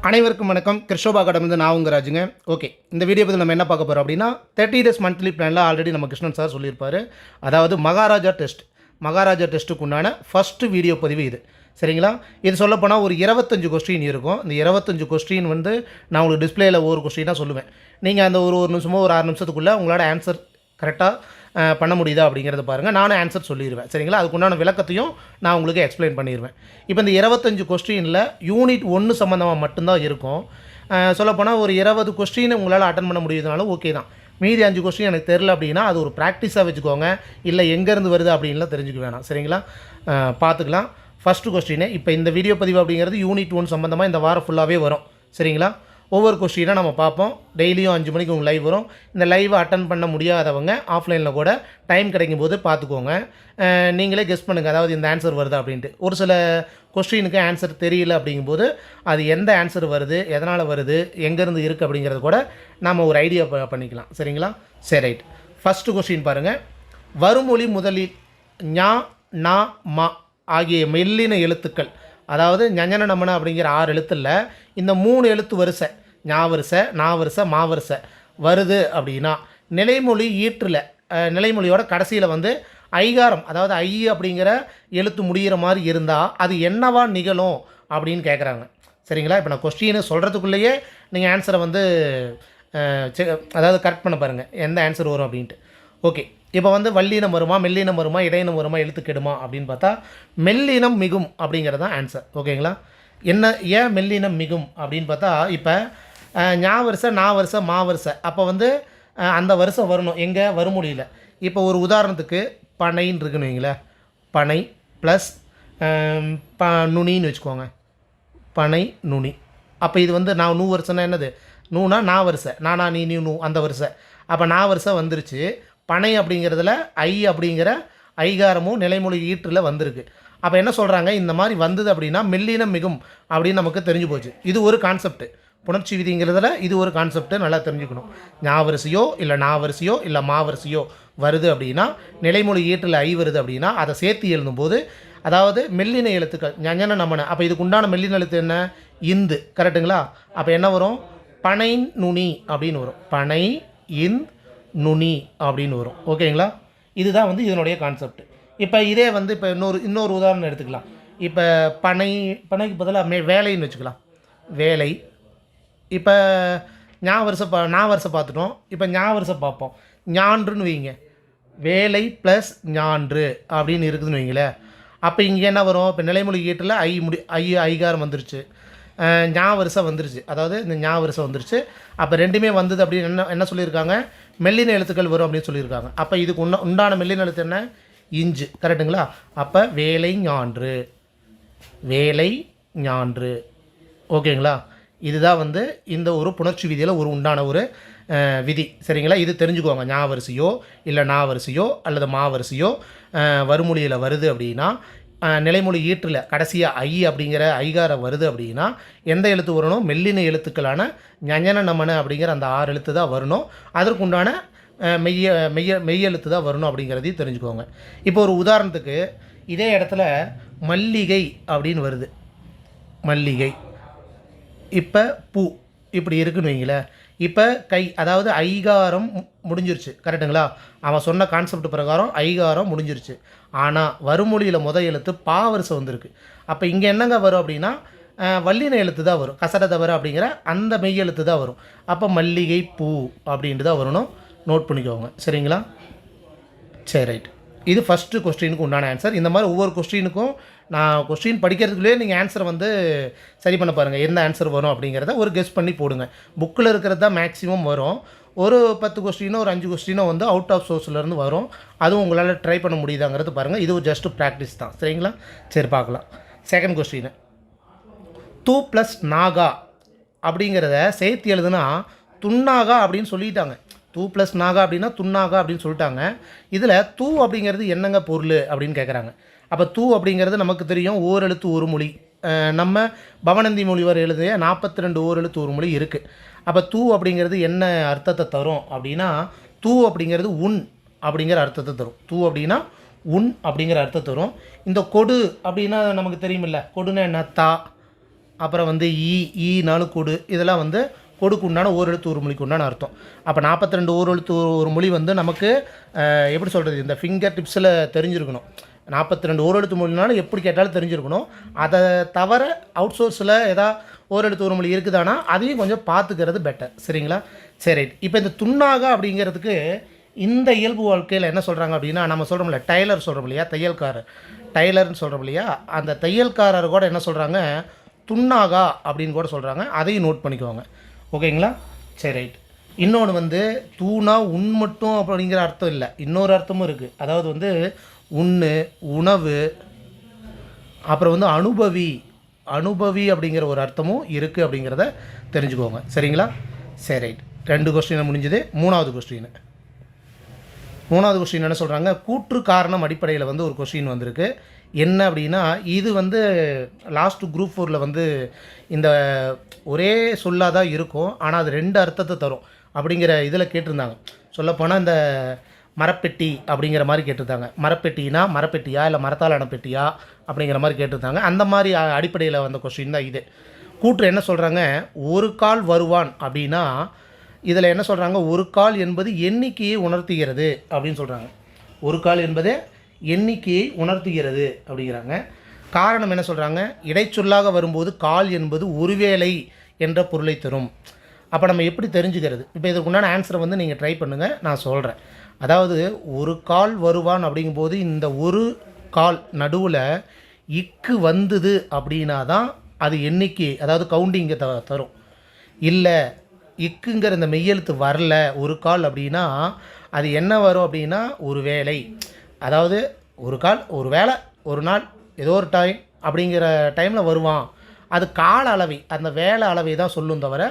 அனைவருக்கும் வணக்கம். கிருஷ்ணோபா அகாடமிலேருந்து நான் உங்கள் ராஜுங்க. ஓகே, இந்த வீடியோ பற்றி நம்ம என்ன பார்க்க போகிறோம் அப்படின்னா 30 டேஸ் மந்த்லி பிளானில் ஆல்ரெடி நம்ம கிருஷ்ணன் சார் சொல்லியிருப்பார். அதாவது மகாராஜா டெஸ்ட்டுக்கு உண்டான ஃபஸ்ட்டு வீடியோ பதிவு இது. சரிங்களா? இது சொல்லப்போனால் ஒரு 25 கொஸ்டின் இருக்கும். இந்த 25 கொஸ்டின் வந்து நான் உங்களுக்கு டிஸ்பிளேயில் ஒவ்வொரு கொஸ்டினாக சொல்லுவேன். நீங்கள் அந்த ஒரு நிமிஷமோ ஒரு 6 நிமிஷத்துக்குள்ளே உங்களோட ஆன்சர் கரெக்டாக பண்ண முடியுதா அப்படிங்கிறத பாருங்கள். நானும் ஆன்சர் சொல்லிடுவேன். சரிங்களா? அதுக்குண்டான விளக்கத்தையும் நான் உங்களுக்கு எக்ஸ்பிளைன் பண்ணிடுவேன். இப்போ இந்த 25 கொஸ்டினில் யூனிட் 1 சம்மந்தமாக மட்டும்தான் இருக்கும். சொல்லப்போனால் ஒரு 20 கொஸ்டின் உங்களால் அட்டன் பண்ண முடியுதுனாலும் ஓகே தான். மீதி 5 கொஸ்டின் எனக்கு தெரில அப்படின்னா அது ஒரு ப்ராக்டிஸாக வச்சுக்கோங்க. இல்லை எங்கேருந்து வருது அப்படின்லாம் தெரிஞ்சுக்க வேணாம். சரிங்களா? பார்த்துக்கலாம். ஃபஸ்ட்டு கொஸ்டின், இப்போ இந்த வீடியோ பதிவு அப்படிங்கிறது யூனிட் 1 சம்மந்தமாக இந்த வாரம் ஃபுல்லாகவே வரும். சரிங்களா? ஒவ்வொரு கொஸ்டினாக நம்ம பார்ப்போம். டெய்லியும் 5 மணிக்கு உங்கள் லைவ் வரும். இந்த லைவை அட்டன் பண்ண முடியாதவங்க ஆஃப்லைனில் கூட டைம் கிடைக்கும் போது பார்த்துக்கோங்க. நீங்களே கெஸ் பண்ணுங்கள், அதாவது இந்த ஆன்சர் வருதா அப்படின்ட்டு. ஒரு சில கொஸ்டினுக்கு ஆன்சர் தெரியல அப்படிங்கும்போது அது எந்த ஆன்சர் வருது, எதனால் வருது, எங்கேருந்து இருக்குது அப்படிங்கிறது கூட நம்ம ஒரு ஐடியா பண்ணிக்கலாம். சரிங்களா? சரி, ரைட். ஃபஸ்ட்டு கொஸ்டின் பாருங்கள். வருமொழி முதலில் ஞா, நா, மா ஆகிய மெல்லின எழுத்துக்கள், அதாவது ஞஞன நமன அப்படிங்கிற 6 எழுத்தில் இந்த 3 எழுத்து வரிசை, ஞா வரிசை, நா வரிசை, மா வரிசை வருது அப்படின்னா நிலைமொழி ஈற்றில் நிலைமொழியோட கடைசியில் வந்து ஐகாரம், அதாவது ஐ அப்படிங்கிற எழுத்து முடிகிற மாதிரி இருந்தால் அது என்னவா நிகழும் அப்படின்னு கேட்குறாங்க. சரிங்களா? இப்போ நான் கொஸ்டினை சொல்கிறதுக்குள்ளேயே நீங்கள் ஆன்சரை வந்து அதாவது கரெக்ட் பண்ண பாருங்கள் எந்த ஆன்சர் வரும் அப்படின்ட்டு. ஓகே, இப்போ வந்து வல்லினம் வருமா, மெல்லினம் வருமா, இடையினம் வருமா, எழுத்து கெடுமா அப்படின்னு பார்த்தா மெல்லினம் மிகும் அப்படிங்கிறது தான் ஆன்சர். ஓகேங்களா? என்ன ஏன் மெல்லினம் மிகும் அப்படின்னு பார்த்தா, இப்போ ஞா வரிசை, நா வரிசை, மா வரிசை, அப்போ வந்து அந்த வரிசை வரணும் எங்கே வருமொழியில். இப்போ ஒரு உதாரணத்துக்கு பனைன்னு இருக்குன்னு வைங்களேன். பனை ப்ளஸ் நுனின்னு வச்சுக்கோங்க. பனை நுனி. அப்போ இது வந்து நான் நூ வரிசைனா என்னது? நூனா நா வரிசை, நானா நீ நீ நூ அந்த வரிசை. அப்போ நா வரிசை வந்துருச்சு. பனை அப்படிங்கிறதுல ஐ அப்படிங்கிற ஐகாரமும் நிலைமொழி ஈற்றில் வந்திருக்கு. அப்போ என்ன சொல்கிறாங்க, இந்த மாதிரி வந்தது அப்படின்னா மெல்லினம் மிகும் அப்படின்னு நமக்கு தெரிஞ்சு போச்சு. இது ஒரு கான்செப்ட். புணர்ச்சி விதிங்கிறதுல இது ஒரு கான்செப்ட் நல்லா தெரிஞ்சுக்கணும். ஞாவரிசையோ இல்லை நாவரிசையோ இல்லை மாவரிசையோ வருது அப்படின்னா, நிலைமொழி ஈற்றில் ஐ வருது அப்படின்னா அதை சேர்த்து எழுதும்போது, அதாவது மெல்லின எழுத்துக்கள் ஞஞன நமன, அப்போ இதுக்கு உண்டான மெல்லின எழுத்து என்ன? இந்து. கரெக்டுங்களா? அப்போ என்ன வரும்? பனை நுனி அப்படின்னு வரும். பனை இந் நுனி அப்படின்னு வரும். ஓகேங்களா? இதுதான் வந்து இதனுடைய கான்செப்ட். இப்போ இதே வந்து இப்போ இன்னொரு உதாரணம் எடுத்துக்கலாம். இப்போ பனைக்கு பதிலாக வேலைன்னு வச்சுக்கலாம். வேலை. இப்போ ஞா வரிசை பார்த்துட்டோம். இப்போ ஞா வரிசை பார்ப்போம். ஞான்றுன்னு வைங்க. வேலை ப்ளஸ் ஞான்று அப்படின்னு இருக்குதுன்னு வைங்களேன். அப்போ இங்கே என்ன வரும்? இப்போ நிலைமொழி ஈட்டில் ஐகாரம் வந்துருச்சு, ஞா வரிசை வந்துருச்சு, அதாவது இந்த ஞா வரிசை வந்துருச்சு. அப்போ ரெண்டுமே வந்தது அப்படின்னு என்ன சொல்லியிருக்காங்க? மெல்லின எழுத்துக்கள் வரும் அப்படின்னு சொல்லியிருக்காங்க. அப்போ இதுக்கு உண்டான மெல்லின எழுத்து என்ன? இஞ்சு. கரெக்டுங்களா? அப்போ வேலை ஞான்று, வேலை ஞான்று. ஓகேங்களா? இதுதான் வந்து இந்த ஒரு புணர்ச்சி விதியில் ஒரு உண்டான ஒரு விதி. சரிங்களா? இது தெரிஞ்சுக்கோங்க. ஞா வரிசையோ இல்லை நா வரிசையோ அல்லது மா வரிசையோ வருமொழியில் வருது அப்படின்னா, நிலைமொழி ஈற்றில் கடைசியாக ஐ அப்படிங்கிற ஐகாரம் வருது அப்படின்னா எந்த எழுத்து வரணும்? மெல்லின எழுத்துக்களான ஞஞன நமன அப்படிங்கிற அந்த 6 எழுத்து தான் வரணும். அதற்குண்டான மெய்யெழுத்து தான் வரணும் அப்படிங்கிறதையும் தெரிஞ்சுக்கோங்க. இப்போ ஒரு உதாரணத்துக்கு இதே இடத்துல மல்லிகை அப்படின்னு வருது. மல்லிகை. இப்போ பூ இப்படி இருக்குன்னு வைங்களேன். இப்போ கை, அதாவது ஐகாரம் முடிஞ்சிருச்சு. கரெக்டுங்களா? அவன் சொன்ன கான்செப்ட் பிரகாரம் ஐகாரம் முடிஞ்சிருச்சு. ஆனால் வருமொழியில் எழுத்து பா வரிசை வந்திருக்கு. அப்போ இங்கே என்னங்க வரும் அப்படின்னா வல்லின எழுத்து தான் வரும். கசட தவறு அப்படிங்கிற அந்த மெய் எழுத்து தான் வரும். அப்போ மல்லிகை பூ அப்படின்ட்டு தான் வரணும். நோட் பண்ணிக்கோங்க. சரிங்களா? சரி, ரைட். இது ஃபஸ்ட்டு கொஸ்டினுக்கு உண்டான ஆன்சர். இந்த மாதிரி ஒவ்வொரு கொஸ்டினுக்கும் நான் கொஸ்டின் படிக்கிறதுக்குள்ளேயே நீங்கள் ஆன்சரை வந்து சரி பண்ண பாருங்கள். எந்த ஆன்சர் வரும் அப்படிங்கிறத ஒரு கெஸ் பண்ணி போடுங்க. புக்கில் இருக்கிறது தான் மேக்ஸிமம் வரும். ஒரு 10 கொஸ்டினோ ஒரு 5 கொஸ்டினோ வந்து அவுட் ஆஃப் சோர்ஸ்லேருந்து வரும். அதுவும் உங்களால் ட்ரை பண்ண முடியுதாங்கிறது பாருங்கள். இது ஜஸ்ட்டு ப்ராக்டிஸ் தான். சரிங்களா? சரி, பார்க்கலாம். செகண்ட் கொஸ்டின், தூ ப்ளஸ் நாகா அப்படிங்கிறத சேர்த்து எழுதுனா துன்னாகா அப்படின்னு சொல்லிட்டாங்க. தூ ப்ளஸ் நாகா அப்படின்னா துன்னாகா அப்படின்னு சொல்லிட்டாங்க. இதில் தூ அப்படிங்கிறது என்னங்க பொருள் அப்படின்னு கேட்குறாங்க. அப்போ தூ அப்படிங்கிறது நமக்கு தெரியும், ஓரெழுத்து ஒரு மொழி. நம்ம பவனந்தி மொழிவர் எழுதிய 42 ஓரெழுத்து ஒரு மொழி இருக்குது. அப்போ தூ அப்படிங்கிறது என்ன அர்த்தத்தை தரும் அப்படின்னா, தூ அப்படிங்கிறது உன் அப்படிங்கிற அர்த்தத்தை தரும். தூ அப்படின்னா உன் அப்படிங்கிற அர்த்தத்தை தரும். இந்த கொடு அப்படின்னா நமக்கு தெரியுமில்ல, கொடுன்னா என்ன? தா. அப்புறம் வந்து ஈனாலும் கொடு, இதெல்லாம் வந்து கொடுக்கு உண்டான ஓரெழுத்து ஒரு மொழிக்கு உண்டான அர்த்தம். அப்போ 42 ஓரெழுத்து ஒரு மொழி வந்து நமக்கு எப்படி சொல்கிறது, இந்த ஃபிங்கர் டிப்ஸில் தெரிஞ்சிருக்கணும். 42 ஓரெழுத்து மொழினாலும் எப்படி கேட்டாலும் தெரிஞ்சிருக்கணும். அதை தவிர அவுட் சோர்ஸில் ஏதாவது ஓரெழுத்து ஒரு மொழி இருக்குதானா அதையும் கொஞ்சம் பார்த்துக்கிறது பெட்டர். சரிங்களா? சரி. இப்போ இந்த துன்னாகா அப்படிங்கிறதுக்கு இந்த இயல்பு வாழ்க்கையில் என்ன சொல்கிறாங்க அப்படின்னா, நம்ம சொல்கிறோம்ல டைலர் சொல்கிறோம் இல்லையா, தையல்காரர், டைலர்னு சொல்கிறோம் இல்லையா, அந்த தையல்காரர் கூட என்ன சொல்கிறாங்க, துன்னாகா அப்படின்னு கூட சொல்கிறாங்க. அதையும் நோட் பண்ணிக்குவாங்க. ஓகேங்களா? சரி, ரைட். இன்னொன்று வந்து தூணா உண் மட்டும் அப்படிங்கிற அர்த்தம் இல்லை, இன்னொரு அர்த்தமும் இருக்குது. அதாவது வந்து உண்ணு, உணவு, அப்புறம் வந்து அனுபவி அப்படிங்கிற ஒரு அர்த்தமும் இருக்குது அப்படிங்கிறத தெரிஞ்சுக்கோங்க. சரிங்களா? சரி, ரைட். 2 கொஸ்டின் முடிஞ்சது. மூணாவது கொஸ்டின் என்ன சொல்கிறாங்க, கூற்று காரணம் அடிப்படையில் வந்து ஒரு கொஸ்டின் வந்திருக்கு. என்ன அப்படின்னா, இது வந்து லாஸ்ட்டு குரூப் 4ல் வந்து இந்த ஒரே சொல்லாக தான் இருக்கும், ஆனால் அது 2 அர்த்தத்தை தரும் அப்படிங்கிற இதில் கேட்டிருந்தாங்க. சொல்லப்போனால் இந்த மரப்பெட்டி அப்படிங்கிற மாதிரி கேட்டிருந்தாங்க. மரப்பெட்டினா மரப்பெட்டியா இல்லை மரத்தால் ஆன பெட்டியா அப்படிங்கிற மாதிரி கேட்டிருந்தாங்க. அந்த மாதிரி அடிப்படையில் வந்த கொஸ்டின் தான் இது. கூற்று என்ன சொல்கிறாங்க, ஒரு கால் வருவான் அப்படின்னா இதில் என்ன சொல்கிறாங்க, ஒரு கால் என்பது எண்ணிக்கையை உணர்த்துகிறது அப்படின்னு சொல்கிறாங்க. ஒரு கால் என்பது எண்ணிக்கையை உணர்த்துகிறது அப்படிங்கிறாங்க. காரணம் என்ன சொல்கிறாங்க, இடைச்சொல்லாக வரும்போது கால் என்பது ஒருவேளை என்ற பொருளை தரும். அப்போ நம்ம எப்படி தெரிஞ்சுக்கிறது? இப்போ இதுக்கு உண்டான ஆன்சரை வந்து நீங்கள் ட்ரை பண்ணுங்கள், நான் சொல்கிறேன். அதாவது ஒரு கால் வருவான் அப்படிங்கும்போது இந்த ஒரு கால் நடுவில் இக்கு வந்தது அப்படின்னா தான் அது எண்ணிக்கை, அதாவது கவுண்டிங்கை தரும். இல்லை இக்குங்கிற இந்த மெய்யெழுத்து வரல ஒரு கால் அப்படின்னா அது என்ன வரும் அப்படின்னா ஒரு வேளை. அதாவது ஒரு கால், ஒரு வேளை, ஒரு நாள், ஏதோ ஒரு டைம் அப்படிங்கிற டைமில் வருவான். அது கால அளவை, அந்த வேலை அளவை தான் சொல்லும் தவிர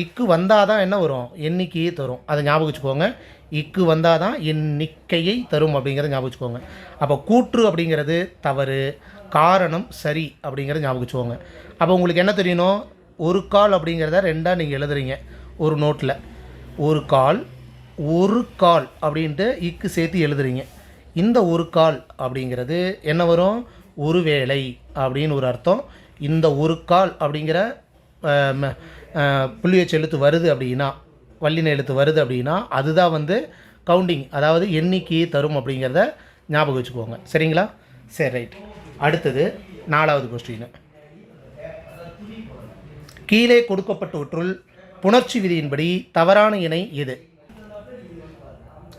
இக்கு வந்தால் தான் என்ன வரும், எண்ணிக்கையை தரும். அதை ஞாபகம் வச்சுக்கோங்க. இக்கு வந்தால் தான் எண்ணிக்கையை தரும் அப்படிங்கிறத ஞாபகம் வச்சுக்கோங்க. அப்போ கூற்று அப்படிங்கிறது தவறு, காரணம் சரி அப்படிங்கிறத ஞாபகம் வச்சுக்கோங்க. அப்போ உங்களுக்கு என்ன தெரியணும், ஒரு கால் அப்படிங்கிறத 2ஆக நீங்கள் எழுதுறீங்க ஒரு நோட்டில். ஒரு கால் அப்படின்ட்டு இக்கு சேர்த்து எழுதுறீங்க. இந்த ஒரு கால் அப்படிங்கிறது என்ன வரும், ஒரு வேளை அப்படின்னு ஒரு அர்த்தம். இந்த ஒரு கால் அப்படிங்கிற புள்ளியச் எழுத்து வருது அப்படின்னா, வல்லின எழுத்து வருது அப்படின்னா அதுதான் வந்து கவுண்டிங், அதாவது எண்ணிக்கையை தரும் அப்படிங்கிறத ஞாபகம் வச்சுக்கோங்க. சரிங்களா? சரி, ரைட். அடுத்தது 4வது கொஸ்டின். கீழே கொடுக்கப்பட்டவற்றுள் புணர்ச்சி விதியின்படி தவறான இணை எது?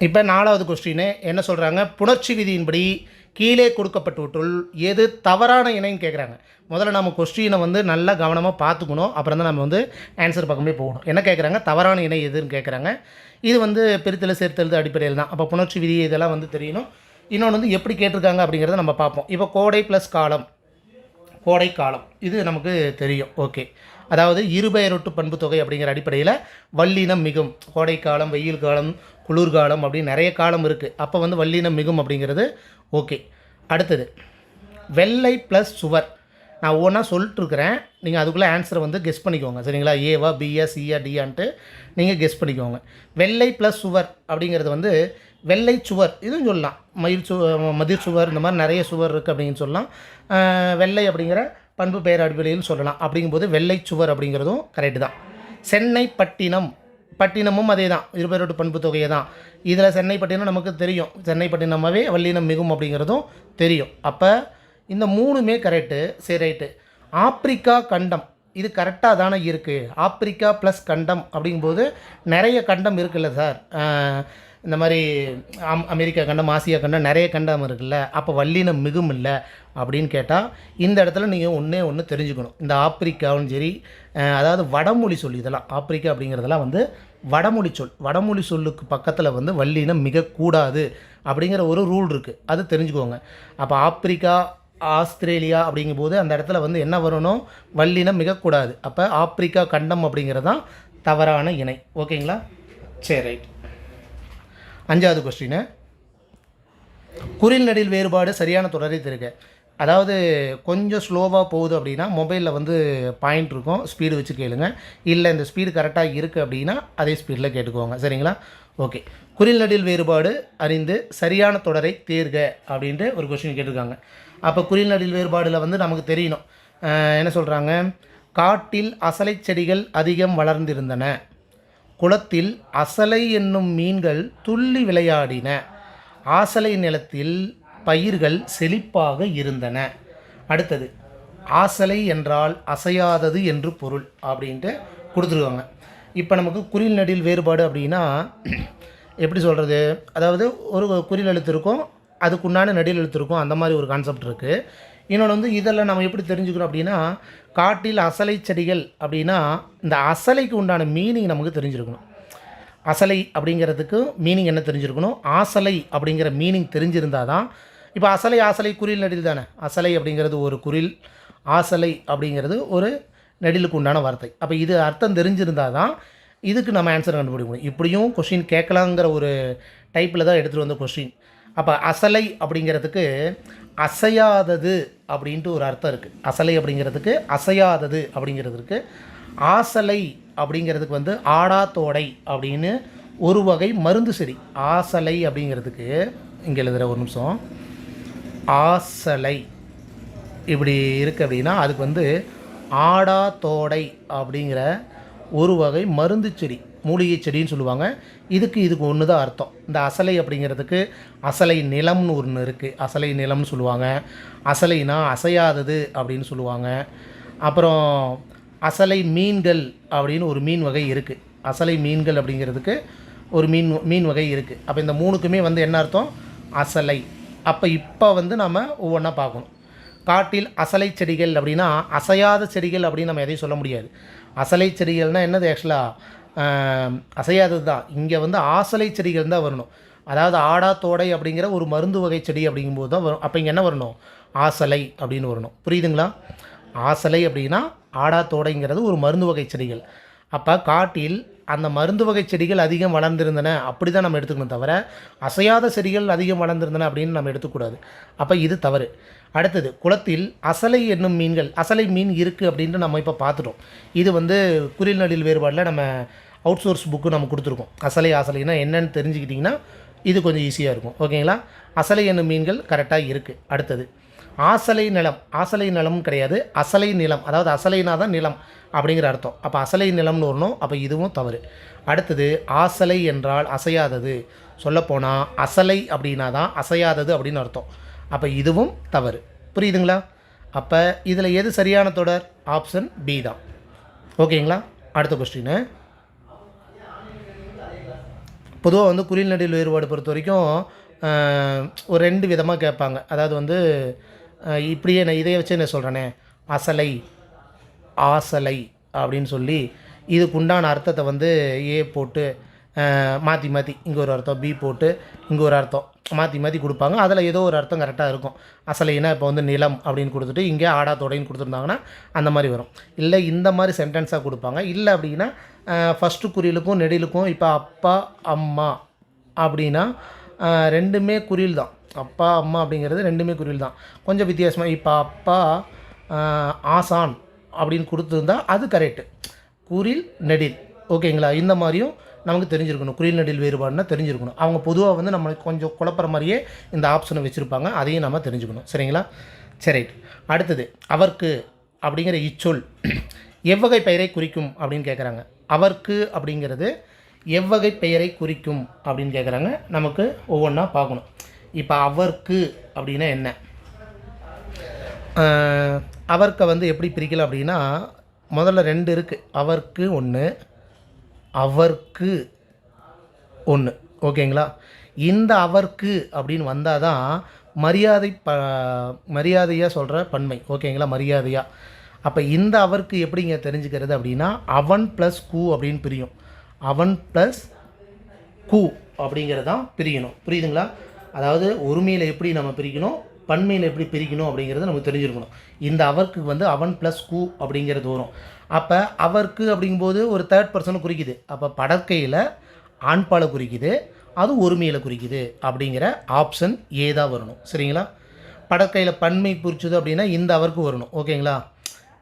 இப்போ 4வது கொஸ்டின் என்ன சொல்கிறாங்க, புணர்ச்சி விதியின்படி கீழே கொடுக்கப்பட்டவற்றுள் எது தவறான இணைன்னு கேட்குறாங்க. முதல்ல நம்ம கொஸ்டினை வந்து நல்லா கவனமாக பார்த்துக்கணும், அப்புறம் தான் நம்ம வந்து ஆன்சர் பக்கமே போகணும். என்ன கேட்குறாங்க, தவறான இணை எதுன்னு கேட்குறாங்க. இது வந்து பிரித்தல் சேர்த்தல் அடிப்படையில் தான். அப்போ புணர்ச்சி விதி இதெல்லாம் வந்து தெரியணும். இன்னொன்று வந்து எப்படி கேட்டிருக்காங்க அப்படிங்கிறத நம்ம பார்ப்போம். இப்போ கோடை ப்ளஸ் காலம், கோடை காலம் இது நமக்கு தெரியும். ஓகே, அதாவது இருபெயரொட்டு பண்பு தொகை அப்படிங்கிற அடிப்படையில் வல்லினம் மிகும். கோடை காலம், வெயில் காலம், குளிர்காலம் அப்படின்னு நிறைய காலம் இருக்குது. அப்போ வந்து வல்லினம் மிகும் அப்படிங்கிறது ஓகே. அடுத்தது வெள்ளை ப்ளஸ் சுவர். நான் ஒவ்வொன்றா சொல்லிட்டுருக்கிறேன், நீங்கள் அதுக்குள்ளே ஆன்சரை வந்து கெஸ் பண்ணிக்கோங்க. சரிங்களா? ஏவா, பியா, சியா, டியான்ட்டு நீங்கள் கெஸ் பண்ணிக்கோங்க. வெள்ளை ப்ளஸ் சுவர் அப்படிங்கிறது வந்து வெள்ளை சுவர் இதுவும் சொல்லலாம், மதிர் சுவர், இந்த மாதிரி நிறைய சுவர் இருக்குது அப்படின்னு சொல்லலாம். வெள்ளை அப்படிங்கிற பண்பு பெயர் அடிப்படையில் சொல்லலாம். அப்படிங்கும்போது வெள்ளை சுவர் அப்படிங்கிறதும் கரெக்டு தான். சென்னை பட்டினம், பட்டினமும் அதே தான், இருபெயரொட்டு பண்பு தொகையை தான். இதில் சென்னை பட்டினம் நமக்கு தெரியும், சென்னை பட்டினமாகவே வல்லினம் மிகும் அப்படிங்கிறதும் தெரியும். அப்போ இந்த 3மே கரெக்டு. சரி, ரைட்டு. ஆப்பிரிக்கா கண்டம் இது கரெக்டாக தானே இருக்குது. ஆப்பிரிக்கா ப்ளஸ் கண்டம் அப்படிங்கும்போது நிறைய கண்டம் இருக்குல்ல சார், இந்த மாதிரி அமெரிக்கா கண்டம், ஆசியா கண்டம், நிறைய கண்டம் இருக்குல்ல. அப்போ வல்லினம் மிகும் இல்லை அப்படின்னு கேட்டால் இந்த இடத்துல நீங்கள் ஒன்று தெரிஞ்சுக்கணும். இந்த ஆப்பிரிக்காவும் சரி, அதாவது வடமொழி சொல், இதெல்லாம் ஆப்பிரிக்கா அப்படிங்கிறதெல்லாம் வந்து வடமொழி சொல். வடமொழி சொல்லுக்கு பக்கத்தில் வந்து வல்லினம் மிகக்கூடாது அப்படிங்கிற ஒரு ரூல் இருக்குது, அது தெரிஞ்சுக்கோங்க. அப்போ ஆப்பிரிக்கா, ஆஸ்திரேலியா அப்படிங்கும்போது அந்த இடத்துல வந்து என்ன வரணும், வல்லினம் மிகக்கூடாது. அப்போ ஆப்பிரிக்கா கண்டம் அப்படிங்கிறது தான் தவறான இணை. ஓகேங்களா? சரி, ரைட். 5வது கொஸ்டின், குறில் நெடில் வேறுபாடு சரியான தொடரை தருக. அதாவது கொஞ்சம் ஸ்லோவாக போகுது அப்படின்னா மொபைலில் வந்து பாயிண்ட் இருக்கும், ஸ்பீடு வச்சு கேளுங்க. இல்லை இந்த ஸ்பீடு கரெக்டாக இருக்குது அப்படின்னா அதே ஸ்பீடில் கேட்டுக்கோங்க. சரிங்களா? ஓகே. குறில் நெடில் வேறுபாடு அறிந்து சரியான தொடரை தேர்க அப்படின்ட்டு ஒரு கொஸ்டின் கேட்டிருக்காங்க. அப்போ குறில் நெடில் வேறுபாடில் வந்து நமக்கு தெரியணும், என்ன சொல்கிறாங்க, காட்டில் அசலை செடிகள் அதிகம் வளர்ந்திருந்தன, குளத்தில் அசலை என்னும் மீன்கள் துள்ளி விளையாடின, ஆசலை நிலத்தில் பயிர்கள் செழிப்பாக இருந்தன. அடுத்தது ஆசலை என்றால் அசையாதது என்று பொருள் அப்படின்ட்டு கொடுத்துருவாங்க. இப்போ நமக்கு குறில் நெடில் வேறுபாடு அப்படின்னா எப்படி சொல்கிறது, அதாவது ஒரு குறில் எழுத்து இருக்கும், அதுக்குண்டான நெடில் எழுத்து இருக்கும், அந்த மாதிரி ஒரு கான்செப்ட் இருக்குது. இன்னொன்று வந்து இதெல்லாம் நம்ம எப்படி தெரிஞ்சுக்கிறோம் அப்படின்னா, காட்டில் அசலை செடிகள் அப்படின்னா இந்த அசலைக்கு உண்டான மீனிங் நமக்கு தெரிஞ்சிருக்கணும். அசலை அப்படிங்கிறதுக்கு மீனிங் என்ன தெரிஞ்சிருக்கணும், ஆசலை அப்படிங்கிற மீனிங் தெரிஞ்சிருந்தால் தான். இப்போ அசலை ஆசலை குறில் நெடில் தானே, அசலை அப்படிங்கிறது ஒரு குறில், ஆசலை அப்படிங்கிறது ஒரு நெடிலுக்கு உண்டான வார்த்தை. அப்போ இது அர்த்தம் தெரிஞ்சிருந்தால் தான் இதுக்கு நம்ம ஆன்சர் கண்டுபிடிக்க முடியும். இப்படியும் கொஷின் கேட்கலாங்கிற ஒரு டைப்பில் தான் எடுத்துகிட்டு வந்த கொஷின். அப்போ அசலை அப்படிங்கிறதுக்கு அசையாதது அப்படின்ட்டு ஒரு அர்த்தம் இருக்குது. அசலை அப்படிங்கிறதுக்கு அசையாதது அப்படிங்கிறதுக்கு, ஆசலை அப்படிங்கிறதுக்கு வந்து ஆடாத்தோடை அப்படின்னு ஒரு வகை மருந்து செடி. ஆசலை அப்படிங்கிறதுக்கு இங்கே எழுதுகிற ஒரு நிமிஷம், ஆசலை இப்படி இருக்குது அப்படின்னா அதுக்கு வந்து ஆடாத்தோடை அப்படிங்கிற ஒரு வகை மருந்து செடி, மூலிகை செடின்னு சொல்லுவாங்க. இதுக்கு ஒன்று தான் அர்த்தம். இந்த அசலை அப்படிங்கிறதுக்கு அசலை நிலம்னு ஒன்று இருக்குது, அசலை நிலம்னு சொல்லுவாங்க. அசலைனா அசையாதது அப்படின்னு சொல்லுவாங்க. அப்புறம் அசலை மீன்கள் அப்படின்னு ஒரு மீன் வகை இருக்குது. அசலை மீன்கள் அப்படிங்கிறதுக்கு ஒரு மீன் வகை இருக்குது. அப்போ இந்த மூணுக்குமே வந்து என்ன அர்த்தம், அசலை. அப்போ இப்போ வந்து நம்ம ஒவ்வொன்றா பார்க்கணும். காட்டில் அசலை செடிகள் அப்படின்னா அசையாத செடிகள் அப்படின்னு நம்ம எதையும் சொல்ல முடியாது. அசலை செடிகள்னால் என்னது, ஆக்சுவலாக அசையாதது தான். இங்கே வந்து ஆசலை செடிகள் தான் வரணும். அதாவது ஆடாத்தோடை அப்படிங்கிற ஒரு மருந்து வகை செடி அப்படிங்கும்போது தான் வரும். அப்போ இங்கே என்ன வரணும், ஆசலை அப்படின்னு வரணும். புரியுதுங்களா? ஆசலை அப்படின்னா ஆடாத்தோடைங்கிறது ஒரு மருந்து வகை செடிகள். அப்போ காட்டில் அந்த மருந்து வகை செடிகள் அதிகம் வளர்ந்திருந்தன அப்படி தான் நம்ம எடுத்துக்கணும், தவிர அசையாத செடிகள் அதிகம் வளர்ந்திருந்தன அப்படின்னு நம்ம எடுத்துக்கூடாது. அப்போ இது தவறு. அடுத்தது குளத்தில் அசலை என்னும் மீன்கள், அசலை மீன் இருக்குது அப்படின்ட்டு நம்ம இப்போ பார்த்துட்டோம். இது வந்து குறில் நெடில் வேறுபாடில் நம்ம அவுட் சோர்ஸ் புக்கு நம்ம கொடுத்துருக்கோம். அசலைனா என்னன்னு தெரிஞ்சுக்கிட்டிங்கன்னா இது கொஞ்சம் ஈஸியாக இருக்கும். ஓகேங்களா? அசலை என்னும் மீன்கள் கரெக்டாக இருக்குது. அடுத்தது ஆசலை நிலம். ஆசலை நிலமும் கிடையாது, அசலை நிலம். அதாவது அசலைனா தான் நிலம் அப்படிங்கிற அர்த்தம். அப்போ அசலை நிலம்னு வரணும். அப்போ இதுவும் தவறு. அடுத்தது ஆசலை என்றால் அசையாதது. சொல்லப்போனால் அசலை அப்படின்னா தான் அசையாதது அப்படின்னு அர்த்தம். அப்போ இதுவும் தவறு. புரியுதுங்களா? அப்போ இதில் எது சரியான தொடர், ஆப்ஷன் பி தான். ஓகேங்களா? அடுத்த கொஸ்டின். பொதுவாக வந்து குறில் நெடில் வேறுபாடு பொறுத்த வரைக்கும் ஒரு 2 விதமாக கேட்பாங்க. அதாவது வந்து இப்படியே நான் இதைய வச்சு என்ன சொல்கிறேனே, அசலை ஆசலை அப்படின்னு சொல்லி இதுக்குண்டான அர்த்தத்தை வந்து ஏ போட்டு மாற்றி இங்கே ஒரு அர்த்தம், பி போட்டு இங்கே ஒரு அர்த்தம் மாற்றி கொடுப்பாங்க. அதில் ஏதோ ஒரு அர்த்தம் கரெக்டாக இருக்கும். அசலைனா இப்போ வந்து நிலம் அப்படின்னு கொடுத்துட்டு இங்கே ஆடாத்தோடைன்னு கொடுத்துருந்தாங்கன்னா அந்த மாதிரி வரும். இல்லை இந்த மாதிரி சென்டென்ஸாக கொடுப்பாங்க. இல்லை அப்படின்னா ஃபஸ்ட்டு குறிலுக்கும் நெடிலுக்கும், இப்போ அப்பா அம்மா அப்படின்னா ரெண்டுமே குறில் தான். அப்பா அம்மா அப்படிங்கிறது ரெண்டுமே குறில் தான். கொஞ்சம் வித்தியாசமாக இப்போ அப்பா ஆசான் அப்படின்னு கொடுத்துருந்தா அது கரெக்டு, குறில் நெடில். ஓகேங்களா? இந்த மாதிரியும் நமக்கு தெரிஞ்சிருக்கணும். குறில் நெடில் வேறுபாடுனா தெரிஞ்சிருக்கணும். அவங்க பொதுவாக வந்து நம்மளுக்கு கொஞ்சம் குழப்பற மாதிரியே இந்த ஆப்ஷனை வச்சுருப்பாங்க, அதையும் நம்ம தெரிஞ்சுக்கணும். சரிங்களா? சரி. அடுத்தது அவர்க்கு அப்படிங்கிற இச்சொல் எவ்வகை பெயரை குறிக்கும் அப்படின்னு கேட்குறாங்க. அவர்க்கு அப்படிங்கிறது எவ்வகை பெயரை குறிக்கும் அப்படின்னு கேட்குறாங்க. நமக்கு ஒவ்வொன்றா பார்க்கணும். இப்போ அவர்க்கு அப்படின்னா என்ன, அவர்க்கை வந்து எப்படி பிரிக்கலாம் அப்படின்னா முதல்ல 2 இருக்குது. அவர்க்கு 1, அவர்க்கு 1. ஓகேங்களா? இந்த அவர்க்கு அப்படின்னு வந்தால் தான் மரியாதையாக சொல்கிற பன்மை. ஓகேங்களா? மரியாதையாக. அப்போ இந்த அவர்க்கு எப்படிங்க தெரிஞ்சுக்கிறது அப்படின்னா அவன் ப்ளஸ் கூ அப்படின்னு பிரியும். அவன் ப்ளஸ் கூ அப்படிங்கிறது தான் பிரிக்கணும். புரியுதுங்களா? அதாவது ஒருமையில் எப்படி நம்ம பிரிக்கணும், பன்மையில் எப்படி பிரிக்கணும் அப்படிங்கிறது நமக்கு தெரிஞ்சிருக்கணும். இந்த அவர்க்கு வந்து அவன் ப்ளஸ் கூ அப்படிங்கிறது வரும். அப்போ அவர்க்கு அப்படிங்கும்போது ஒரு 3rd பர்சனை குறிக்குது. அப்போ படற்கையில் ஆண்பாலை குறிக்குது, அது ஒருமையில் குறிக்குது. அப்படிங்கிற ஆப்ஷன் ஏ தான் வரணும். சரிங்களா? படற்கையில் பன்மை குறிச்சது அப்படின்னா இந்த அவர்க்கு வரணும். ஓகேங்களா?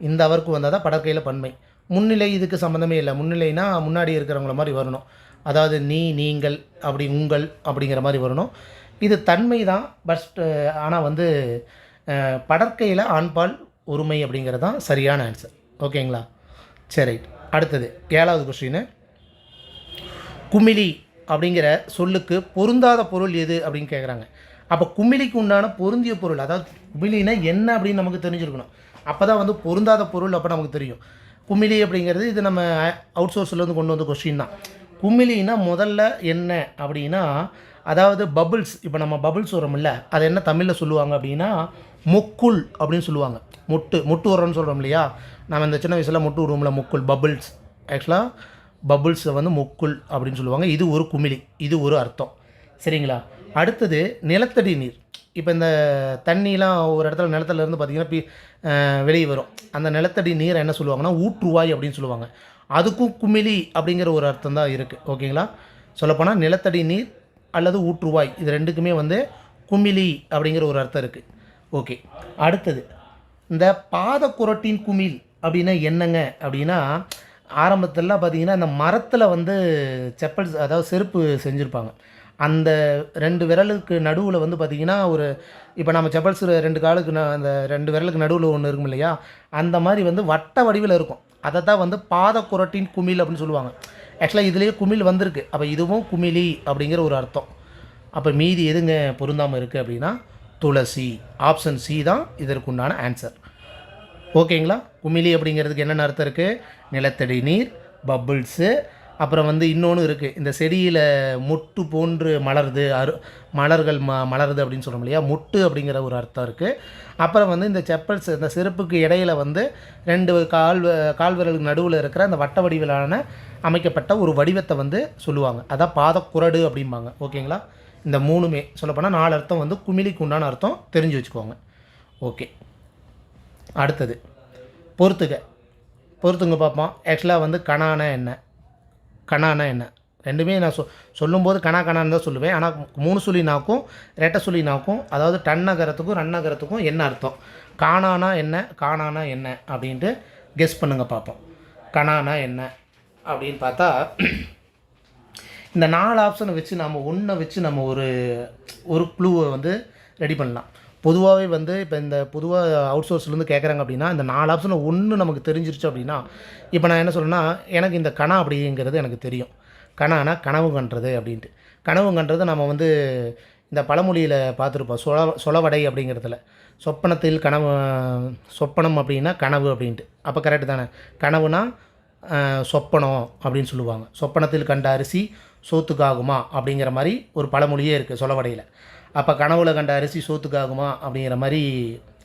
இந்த அவர்க்கு வந்தால் தான் படற்கையில் பன்மை. முன்னிலை இதுக்கு சம்மந்தமே இல்லை. முன்னிலைனா முன்னாடி இருக்கிறவங்கள மாதிரி வரணும். அதாவது நீ, நீங்கள், அப்படி உங்கள் அப்படிங்கிற மாதிரி வரணும். இது தன்மை தான். பட் ஆனால் வந்து படற்கையில் ஆண்பால் ஒருமை அப்படிங்கிறது தான் சரியான ஆன்சர். ஓகேங்களா? சரி, ரைட். அடுத்தது 7வது கொஸ்டின். குமிழி அப்படிங்கிற சொல்லுக்கு பொருந்தாத பொருள் எது அப்படின்னு கேட்குறாங்க. அப்போ குமிழிக்கு உண்டான பொருந்திய பொருள், அதாவது குமிழினா என்ன அப்படின்னு நமக்கு தெரிஞ்சிருக்கணும். அப்போ தான் வந்து பொருந்தாத பொருள் அப்போ நமக்கு தெரியும். குமிழி அப்படிங்கிறது இது நம்ம அவுட் சோர்ஸ்லேருந்து கொண்டு வந்த கொஸ்டின் தான். குமிழினா முதல்ல என்ன அப்படின்னா, அதாவது பபுள்ஸ். இப்போ நம்ம பபுள்ஸ் வரோம்ல, அது என்ன தமிழில் சொல்லுவாங்க அப்படின்னா முக்குள் அப்படின்னு சொல்லுவாங்க. முட்டு வரோன்னு சொல்கிறோம் இல்லையா, நம்ம இந்த சின்ன வயசில் முட்டு விடுவோம்ல, முக்குள் பபுள்ஸ். ஆக்சுவலாக பபுள்ஸை வந்து முக்குள் அப்படின்னு சொல்லுவாங்க. இது ஒரு குமிழி, இது ஒரு அர்த்தம். சரிங்களா? அடுத்தது நிலத்தடி நீர். இப்போ இந்த தண்ணிலாம் ஒரு இடத்துல நிலத்துலேருந்து பார்த்திங்கன்னா வெளியே வரும். அந்த நிலத்தடி நீரை என்ன சொல்லுவாங்கன்னா ஊற்றுவாய் அப்படின்னு சொல்லுவாங்க. அதுக்கும் குமிழி அப்படிங்கிற ஒரு அர்த்தம் தான் இருக்குது. ஓகேங்களா? சொல்லப்போனால் நிலத்தடி நீர் அல்லது ஊற்றுவாய், இது ரெண்டுக்குமே வந்து குமிழி அப்படிங்கிற ஒரு அர்த்தம் இருக்குது. ஓகே. அடுத்தது இந்த பாதக்குரட்டின் குமிழ் அப்படின்னா என்னங்க அப்படின்னா, ஆரம்பத்திலலாம் பார்த்திங்கன்னா அந்த மரத்தில் வந்து செப்பல்ஸ், அதாவது செருப்பு செஞ்சுருப்பாங்க. அந்த 2 விரலுக்கு நடுவில் வந்து பார்த்திங்கன்னா இப்போ நம்ம செப்பல்ஸ் 2 காலுக்கு அந்த 2 விரலுக்கு நடுவில் ஒன்று இருக்கும் இல்லையா, அந்த மாதிரி வந்து வட்ட வடிவில் இருக்கும். அதை தான் வந்து பாதக்குரட்டின் குமிழ் அப்படின்னு சொல்லுவாங்க. ஆக்சுவலாக இதுலேயே குமிழ் வந்திருக்கு. அப்போ இதுவும் குமிழி அப்படிங்கிற ஒரு அர்த்தம். அப்போ மீதி எதுங்க பொருந்தாமல் இருக்குது அப்படின்னா துளசி. ஆப்ஷன் சி தான் இதற்குண்டான ஆன்சர். ஓகேங்களா? குமிழி அப்படிங்கிறதுக்கு என்னென்ன அர்த்தம் இருக்குது? நிலத்தடி நீர், பபுள்ஸு, அப்புறம் வந்து இன்னொன்று இருக்குது, இந்த செடியில் மொட்டு போன்று மலருது, மலர்கள் மலருது அப்படின்னு சொல்கிறோம் இல்லையா, மொட்டு அப்படிங்கிற ஒரு அர்த்தம் இருக்குது. அப்புறம் வந்து இந்த செப்பல்ஸ், இந்த செருப்புக்கு இடையில் வந்து 2 கால்விரலுக்கு நடுவில் இருக்கிற அந்த வட்ட வடிவிலான அமைக்கப்பட்ட ஒரு வடிவத்தை வந்து சொல்லுவாங்க. அதான் பாதக்குரடு அப்படிம்பாங்க. ஓகேங்களா? இந்த 3மே சொல்லப்போனால் 4 அர்த்தம் வந்து குமிழிக்கு உண்டான அர்த்தம் தெரிஞ்சு வச்சுக்கோங்க. ஓகே. அடுத்தது பொறுத்துங்க பார்ப்போம். ஆக்சுவலாக வந்து கணானா என்ன ரெண்டுமே நான் சொல்லும்போது கணான்னு தான் சொல்லுவேன். ஆனால் 3 சுழி நாக்கும் ரெட்டை சுழி நாக்கும், அதாவது டன்னகரத்துக்கும் ரன்னகரத்துக்கும் என்ன அர்த்தம், காணானா என்ன அப்படின்ட்டு கெஸ் பண்ணுங்க பார்ப்போம். கணானா என்ன அப்படின்னு பார்த்தா, இந்த 4 ஆப்ஷனை வச்சு நம்ம ஒன்றை வச்சு நம்ம ஒரு க்ளூவை வந்து ரெடி பண்ணலாம். பொதுவாகவே வந்து இப்போ இந்த பொதுவாக அவுட் சோர்ஸ்லேருந்து கேட்குறாங்க அப்படின்னா, இந்த 4 ஆப்ஷனில் ஒன்று நமக்கு தெரிஞ்சிருச்சு அப்படின்னா, இப்போ நான் என்ன சொல்கிறேன்னா, எனக்கு இந்த கணா அப்படிங்கிறது எனக்கு தெரியும். கணானா கனவு கண்டுறது அப்படின்ட்டு. கனவு கண்டுறது நம்ம வந்து இந்த பழமொழியில் பார்த்துருப்போம். சொலவடை அப்படிங்கிறதுல சொப்பனத்தில் சொப்பனம் அப்படின்னா கனவு அப்படின்ட்டு. அப்போ கரெக்டு தானே? கனவுனா சொப்பனம் அப்படின்னு சொல்லுவாங்க. சொப்பனத்தில் கண்ட அரிசி சோத்துக்காகுமா அப்படிங்கிற மாதிரி ஒரு பழமொழியே இருக்குது சொலவடையில். அப்போ கனவுல கண்ட அரிசி சோத்துக்காகுமா அப்படிங்கிற மாதிரி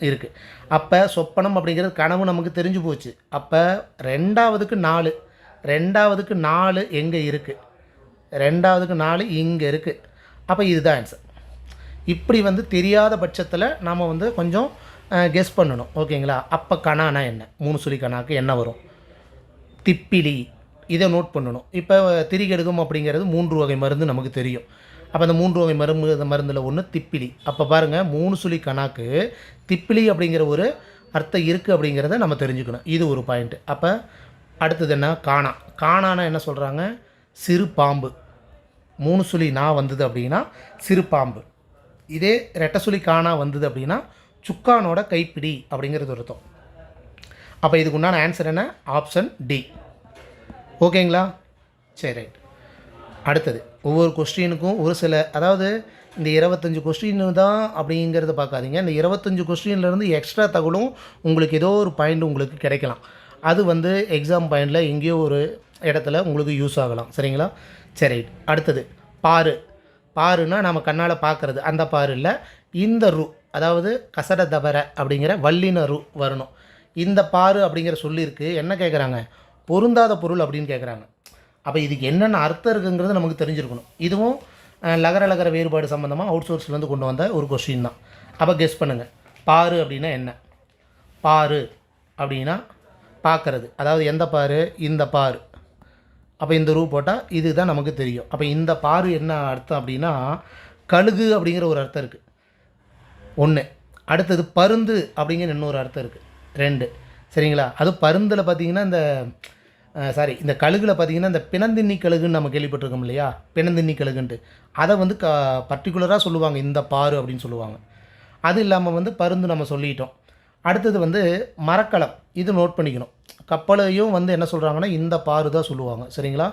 இருக்குது. அப்போ சொப்பனம் அப்படிங்கிறது கனவு நமக்கு தெரிஞ்சு போச்சு. அப்போ ரெண்டாவதுக்கு 4 எங்கே இருக்குது? ரெண்டாவதுக்கு 4 இங்கே இருக்குது. அப்போ இதுதான் ஆன்சர். இப்படி வந்து தெரியாத பட்சத்தில் நாம் வந்து கொஞ்சம் கெஸ் பண்ணணும். ஓகேங்களா? அப்போ கணானா என்ன? 3 சுழி கணாக்கு என்ன வரும்? திப்பிலி. இதை நோட் பண்ணணும். இப்போ திரிகடுகம் அப்படிங்கிறது 3 வகை மருந்து நமக்கு தெரியும். அப்போ அந்த 3 வகை மருந்தில் ஒன்று திப்பிலி. அப்போ பாருங்கள், 3 சுழி கணாக்கு திப்பிலி அப்படிங்கிற ஒரு அர்த்தம் இருக்குது அப்படிங்கிறத நம்ம தெரிஞ்சுக்கணும். இது ஒரு பாயிண்ட்டு. அப்போ அடுத்தது என்ன? காணானா என்ன சொல்கிறாங்க? சிறு பாம்பு. 3 சுழி நான் வந்தது அப்படின்னா சிறு பாம்பு. இதே ரெட்டை சுழி காணா வந்தது அப்படின்னா சுக்கானோட கைப்பிடி அப்படிங்கிறது அர்த்தம். அப்போ இதுக்கு உண்டான ஆன்சர் என்ன? Option D. ஓகேங்களா? சரி, ரைட். அடுத்தது ஒவ்வொரு கொஸ்டினுக்கும் ஒரு சில, அதாவது இந்த 25 கொஸ்டின் தான் அப்படிங்கிறத பார்க்காதீங்க. இந்த 25 கொஸ்டின்லேருந்து எக்ஸ்ட்ரா தகவலும் உங்களுக்கு ஏதோ ஒரு பாயிண்ட் உங்களுக்கு கிடைக்கலாம். அது வந்து எக்ஸாம் பாயிண்டில் எங்கேயோ ஒரு இடத்துல உங்களுக்கு யூஸ் ஆகலாம். சரிங்களா? சரி, அடுத்தது பாருன்னா நம்ம கண்ணால் பார்க்குறது, அந்த பாரு இல்லை, இந்த ரு, அதாவது கசட தபர அப்படிங்கிற வல்லின ரு வரணும். இந்த பாரு அப்படிங்கிற சொல்லியிருக்கு. என்ன கேட்குறாங்க? பொருந்தாத பொருள் அப்படின்னு கேட்குறாங்க. அப்போ இதுக்கு என்னென்ன அர்த்தம் இருக்குங்கிறது நமக்கு தெரிஞ்சிருக்கணும். இதுவும் லகர வேறுபாடு சம்மந்தமாக அவுட் சோர்ஸ்லேருந்து கொண்டு வந்த ஒரு கொஸ்டின் தான். அப்போ கெஸ் பண்ணுங்கள். பாரு அப்படின்னா என்ன? பாரு அப்படின்னா பார்க்குறது, அதாவது எந்த பாரு? இந்த பாரு. அப்போ இந்த ரூ போட்டால் இதுதான் நமக்கு தெரியும். அப்போ இந்த பாரு என்ன அர்த்தம் அப்படின்னா கழுகு அப்படிங்கிற ஒரு அர்த்தம் இருக்குது, 1. அடுத்தது பருந்து அப்படிங்கிற இன்னொரு அர்த்தம் இருக்குது, 2. சரிங்களா? அது பருந்தில் பார்த்திங்கன்னா இந்த கழுகில் பார்த்திங்கன்னா இந்த பிணந்தின்னி கழுகுன்னு நம்ம கேள்விப்பட்டிருக்கோம் இல்லையா, பிணந்தின்னி கழுகுன்ட்டு. அதை வந்து பர்டிகுலராக சொல்லுவாங்க, இந்த பாரு அப்படின்னு சொல்லுவாங்க. அது இல்லாமல் வந்து பருந்து நம்ம சொல்லிட்டோம். அடுத்தது வந்து மரக்கலம், இது நோட் பண்ணிக்கணும். கப்பலையும் வந்து என்ன சொல்கிறாங்கன்னா இந்த பாரு தான் சொல்லுவாங்க. சரிங்களா?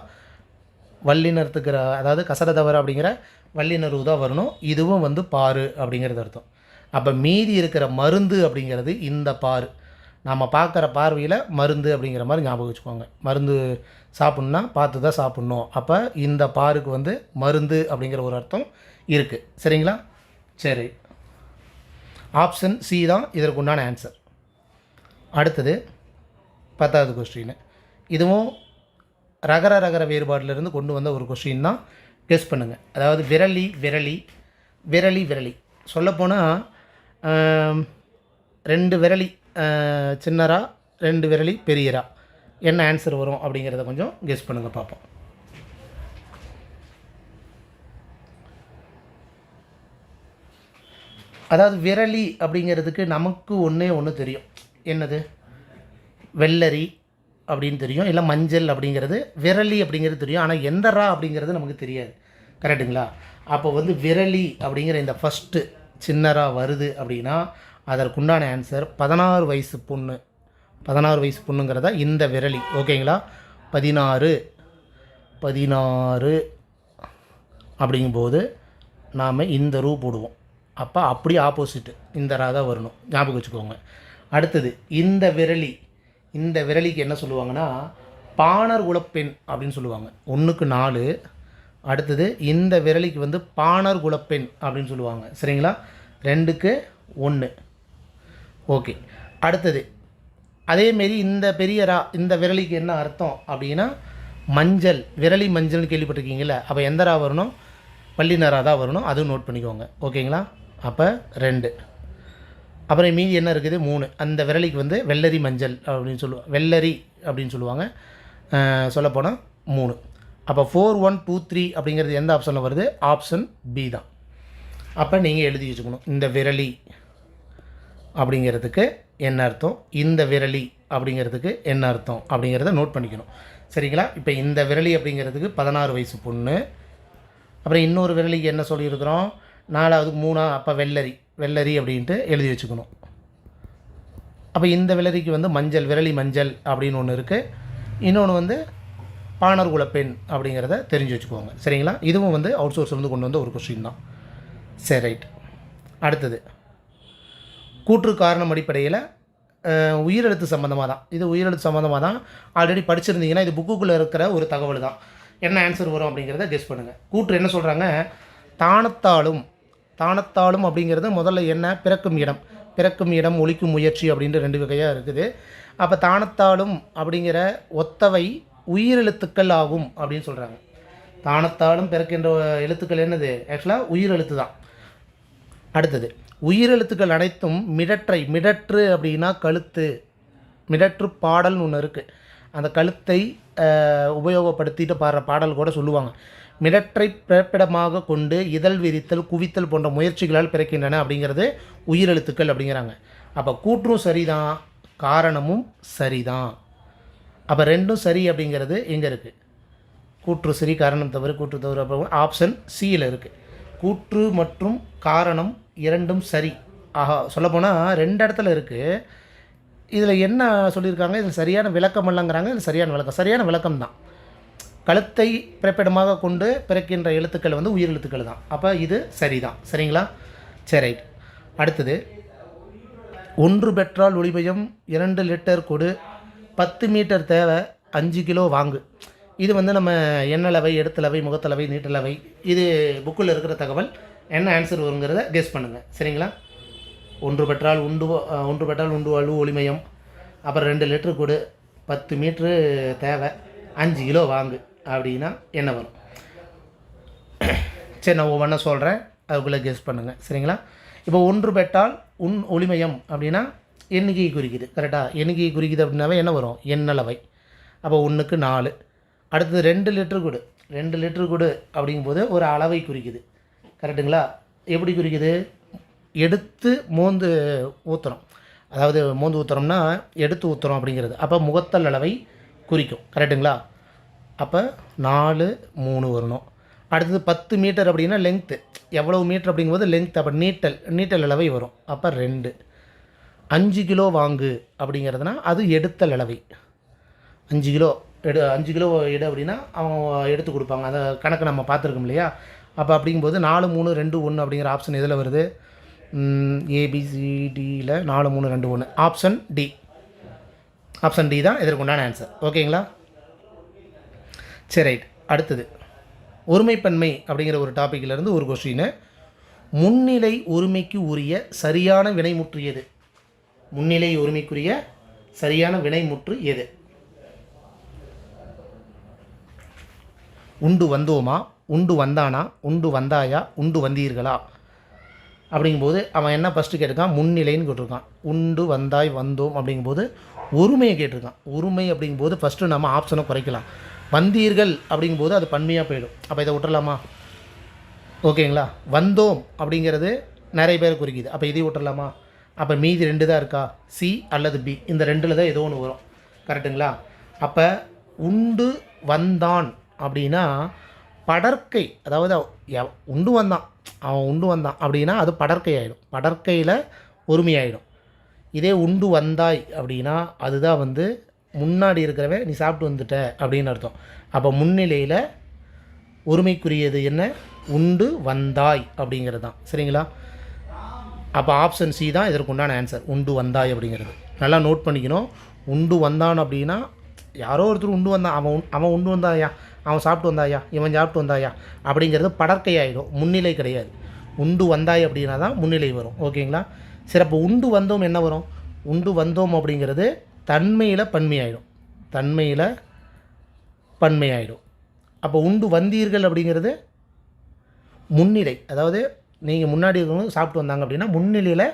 வல்லினத்துக்கிற அதாவது கசட தவறு அப்படிங்கிற வல்லினரு தான் வரணும். இதுவும் வந்து பாரு அப்படிங்கிறது அர்த்தம். அப்போ மீதி இருக்கிற மருந்து அப்படிங்கிறது இந்த பாரு. நாம் பார்க்குற பார்வையில் மருந்து அப்படிங்கிற மாதிரி ஞாபகம் வச்சுக்கோங்க. மருந்து சாப்பிட்ணுன்னா பார்த்து தான் சாப்பிட்ணும். அப்போ இந்த பாருக்கு வந்து மருந்து அப்படிங்கிற ஒரு அர்த்தம் இருக்குது. சரிங்களா? சரி, ஆப்ஷன் சி தான் இதற்கு உண்டான ஆன்சர். அடுத்தது 10வது கொஸ்டின். இதுவும் ரகர ரகர வேறுபாட்டிலிருந்து கொண்டு வந்த ஒரு கொஸ்டின் தான். கெஸ் பண்ணுங்கள். அதாவது விரலி விரலி விரலி விரலி சொல்லப்போனால் 2 விரலி சின்னரா, 2 விரலி பெரியரா, என்ன ஆன்சர் வரும் அப்படிங்கிறத கொஞ்சம் கெஸ் பண்ணுங்கள் பார்ப்போம். அதாவது விரலி அப்படிங்கிறதுக்கு நமக்கு ஒன்று தெரியும். என்னது? வெள்ளரி அப்படின்னு தெரியும், இல்லை மஞ்சள் அப்படிங்கிறது. விரலி அப்படிங்கிறது தெரியும், ஆனால் எந்த ரா அப்படிங்கிறது நமக்கு தெரியாது. கரெக்டுங்களா? அப்போ வந்து விரலி அப்படிங்கிற இந்த ஃபஸ்ட்டு சின்னரா வருது அப்படின்னா அதற்குண்டான ஆன்சர் 16 வயசு பொண்ணு. 16 வயசு பொண்ணுங்கிறத இந்த விரலி. ஓகேங்களா? 16 அப்படிங்கும்போது நாம் இந்த ரூ போடுவோம். அப்போ அப்படி ஆப்போசிட்டு இந்த ரா தான் வரணும். ஞாபகம் வச்சுக்கோங்க. அடுத்தது இந்த விரலி. இந்த விரலிக்கு என்ன சொல்லுவாங்கன்னா பாணர் குலப்பெண் அப்படின்னு சொல்லுவாங்க. 1க்கு 4. அடுத்தது இந்த விரலிக்கு வந்து பாணர் குலப்பெண் அப்படின்னு சொல்லுவாங்க. சரிங்களா? 2க்கு 1. ஓகே. அடுத்தது அதேமாரி இந்த பெரிய ரா, இந்த விரலிக்கு என்ன அர்த்தம் அப்படின்னா மஞ்சள், விரலி மஞ்சள்னு கேள்விப்பட்டிருக்கீங்களா? அப்போ எந்த ரா வரணும்? பள்ளினரா தான் வரணும். அதுவும் நோட் பண்ணிக்கோங்க. ஓகேங்களா? அப்போ 2. அப்புறம் மீதி என்ன இருக்குது? 3. அந்த விரலிக்கு வந்து வெள்ளரி மஞ்சள் அப்படின்னு சொல்லுவாங்க. வெள்ளரி அப்படின்னு சொல்லுவாங்க. சொல்லப்போனால் 3. அப்போ 4 1 2 3 அப்படிங்கிறது எந்த ஆப்ஷனில் வருது? ஆப்ஷன் பி தான். அப்போ நீங்கள் எழுதி வச்சுக்கணும். இந்த விரலி அப்படிங்கிறதுக்கு என்ன அர்த்தம், இந்த விரலி அப்படிங்கிறதுக்கு என்ன அர்த்தம் அப்படிங்கிறத நோட் பண்ணிக்கணும். சரிங்களா? இப்போ இந்த விரலி அப்படிங்கிறதுக்கு 16 வயசு பொண்ணு. அப்புறம் இன்னொரு விரலிக்கு என்ன சொல்லியிருக்கிறோம்? 4வது 3. அப்போ வெள்ளரி, வெள்ளரி அப்படின்ட்டு எழுதி வச்சுக்கணும். அப்போ இந்த விரலிக்கு வந்து மஞ்சள், விரலி மஞ்சள் அப்படின்னு ஒன்று இருக்குது. இன்னொன்று வந்து பாணர் குலப்பெண் அப்படிங்கிறத தெரிஞ்சு வச்சுக்கோங்க. சரிங்களா? இதுவும் வந்து அவுட் சோர்ஸ்லேருந்து கொண்டு வந்த ஒரு கொஸ்டின் தான். சரி, ரைட். அடுத்தது கூற்று காரணம் அடிப்படையில் உயிரெழுத்து சம்மந்தமாக தான். இது உயிரெழுத்து சம்மந்தமாக தான். ஆல்ரெடி படிச்சிருந்தீங்கன்னா இது புக்குக்குள்ளே இருக்கிற ஒரு தகவல் தான். என்ன ஆன்சர் வரும் அப்படிங்கிறத கெஸ் பண்ணுங்கள். கூற்று என்ன சொல்கிறாங்க? தானத்தாலும், தானத்தாலும் அப்படிங்கிறது முதல்ல என்ன? பிறக்கும் இடம். பிறக்கும் இடம், ஒழிக்கும் முயற்சி அப்படின்ட்டு 2 வகையாக இருக்குது. அப்போ தானத்தாலும் அப்படிங்கிற ஒத்தவை உயிரெழுத்துக்கள் ஆகும் அப்படின்னு சொல்கிறாங்க. தானத்தாலும் பிறக்கின்ற எழுத்துக்கள் என்னது? ஆக்சுவலாக உயிரெழுத்து தான். அடுத்தது உயிரெழுத்துக்கள் அனைத்தும் மிடற்றை. மிடற்று அப்படின்னா கழுத்து. மிடற்று பாடல்னு ஒன்று இருக்குது. அந்த கழுத்தை உபயோகப்படுத்திட்டு பாடுற பாடல் கூட சொல்லுவாங்க. மிடற்றை பிறப்பிடமாக கொண்டு இதழ் விரித்தல், குவித்தல் போன்ற முயற்சிகளால் பிறக்கின்றன அப்படிங்கிறது உயிரெழுத்துக்கள் அப்படிங்கிறாங்க. அப்போ கூற்றும் சரிதான், காரணமும் சரிதான். அப்போ 2ம் சரி அப்படிங்கிறது எங்கே இருக்குது? கூற்று சரி, காரணம் தவறு. கூற்று தவறு அப்போ ஆப்ஷன் சியில் இருக்குது. கூற்று மற்றும் காரணம் 2ம் சரி. ஆஹா, சொல்லப்போனால் 2 இடத்துல இருக்குது. இதில் என்ன சொல்லியிருக்காங்க? இதில் சரியான விளக்கம் இல்லைங்கிறாங்க. இது சரியான விளக்கம். சரியான விளக்கம் தான். கழுத்தை பிறப்பிடமாக கொண்டு பிறக்கின்ற எழுத்துக்கள் வந்து உயிரெழுத்துக்கள் தான். அப்போ இது சரிதான். சரிங்களா? சரி, ரைட். அடுத்தது 1 பெற்றால் ஒளிபயம் 2 லிட்டர் கொடு 10 மீட்டர் தேவை 5 கிலோ வாங்கு. இது வந்து நம்ம எண்ணளவை, எடுத்தளவை, முகத்தளவை, நீட்டளவை, இது புக்கில் இருக்கிற தகவல். என்ன ஆன்சர் வருங்கிறத கெஸ் பண்ணுங்கள். சரிங்களா? 1 பெற்றால் உண்டு வாழ்வு ஒளிமயம். அப்புறம் 2 லிட்டரு கொடு 10 மீட்ரு தேவை 5 கிலோ வாங்கு அப்படின்னா என்ன வரும்? சரி, நான் ஒவ்வொன்றா சொல்கிறேன், அதுக்குள்ளே கெஸ் பண்ணுங்கள். சரிங்களா? இப்போ 1 பெற்றால் ஒளிமயம் அப்படின்னா எண்ணிக்கையை குறிக்குது. கரெக்டாக? எண்ணிக்கையை குறிக்குது அப்படின்னாவே என்ன வரும்? எண்ணளவை. அப்போ 1க்கு 4. அடுத்தது 2 லிட்டரு கொடு. 2 லிட்டரு கொடு அப்படிங்கும்போது ஒரு அளவை குறிக்குது. கரெக்டுங்களா? எப்படி குறிக்குது? எடுத்து மோந்து ஊற்றுறோம். அதாவது மோந்து ஊற்றுறோம்னா எடுத்து ஊற்றுறோம் அப்படிங்கிறது. அப்போ முகத்தல் அளவை குறிக்கும். கரெக்டுங்களா? அப்போ 4 3 வரணும். அடுத்தது 10 மீட்டர் அப்படின்னா லெங்க்த்து. எவ்வளவு மீட்டர் அப்படிங்கும்போது லெங்க்த். அப்போ நீட்டல் அளவை வரும். அப்போ 2. 5 கிலோ வாங்கு அப்படிங்கிறதுனா அது எடுத்தல் அளவை. 5 கிலோ 5 கிலோ எடு அப்படின்னா அவங்க எடுத்து கொடுப்பாங்க. அந்த கணக்கு நம்ம பார்த்துருக்கோம் இல்லையா? அப்போ அப்படிங்கும்போது 4, 3, 2, 1 அப்படிங்கிற ஆப்ஷன் எதில் வருது? ஏபிசிடியில் 4, 3, 2, 1 ஆப்ஷன் டி. ஆப்ஷன் டி தான் இதற்குண்டான ஆன்சர். ஓகேங்களா? சரி, ரைட். அடுத்தது ஒருமைப்பன்மை அப்படிங்கிற ஒரு டாப்பிக்கிலேருந்து ஒரு கொஸ்டின். முன்னிலை ஒருமைக்கு உரிய சரியான வினைமுற்று எது? முன்னிலை ஒருமைக்குரிய சரியான வினைமுற்று எது? உண்டு வந்தோமா, உண்டு வந்தானா, உண்டு வந்தாயா, உண்டு வந்தீர்களா அப்படிங்கும்போது அவன் என்ன ஃபஸ்ட்டு கேட்டிருக்கான்? முன்னிலைன்னு கேட்டிருக்கான். உண்டு வந்தாய் வந்தோம் அப்படிங்கும்போது ஒருமையை கேட்டிருக்கான். ஒருமை அப்படிங்கும்போது ஃபஸ்ட்டு நம்ம ஆப்ஷனை குறைக்கலாம். வந்தீர்கள் அப்படிங்கும்போது அது பன்மையாக போயிடும். அப்போ இதை விட்டுறலாமா? ஓகேங்களா? வந்தோம் அப்படிங்கிறது நிறைய பேர் குறிக்குது. அப்போ இதை விட்டுறலாமா? அப்போ மீதி 2 தான் இருக்கா? சி அல்லது பி, இந்த 2ல் தான் ஏதோ ஒன்று வரும். கரெக்டுங்களா? அப்போ உண்டு வந்தான் அப்படின்னா படற்கை, அதாவது உண்டு வந்தான், அவன் உண்டு வந்தான் அப்படின்னா அது படற்கை ஆகிடும். படற்கையில் ஒருமையாயிடும். இதே உண்டு வந்தாய் அப்படின்னா அதுதான் வந்து முன்னாடி இருக்கிறவன் நீ சாப்பிட்டு வந்துட்ட அப்படின்னு அர்த்தம். அப்போ முன்னிலையில் ஒருமைக்குரியது என்ன? உண்டு வந்தாய் அப்படிங்கிறது தான். சரிங்களா? அப்போ ஆப்ஷன் சி தான் இதற்கு உண்டான ஆன்சர், உண்டு வந்தாய் அப்படிங்கிறது. நல்லா நோட் பண்ணிக்கணும். உண்டு வந்தான் அப்படின்னா யாரோ ஒருத்தர் உண்டு வந்தான், அவன் உண்டு வந்தாயா, அவன் சாப்பிட்டு வந்தாயா, இவன் சாப்பிட்டு வந்தாயா அப்படிங்கிறது படற்கை ஆகிடும், முன்னிலை கிடையாது. உண்டு வந்தாய் அப்படின்னா தான் முன்னிலை வரும். ஓகேங்களா? சரி, அப்போ உண்டு வந்தோம் என்ன வரும்? உண்டு வந்தோம் அப்படிங்கிறது தன்மையில் பன்மையாயிடும். தன்மையில் பன்மையாயிடும். அப்போ உண்டு வந்தீர்கள் அப்படிங்கிறது முன்னிலை, அதாவது நீங்கள் முன்னாடி இருக்கணும் சாப்பிட்டு வந்தாங்க அப்படின்னா முன்னிலையில்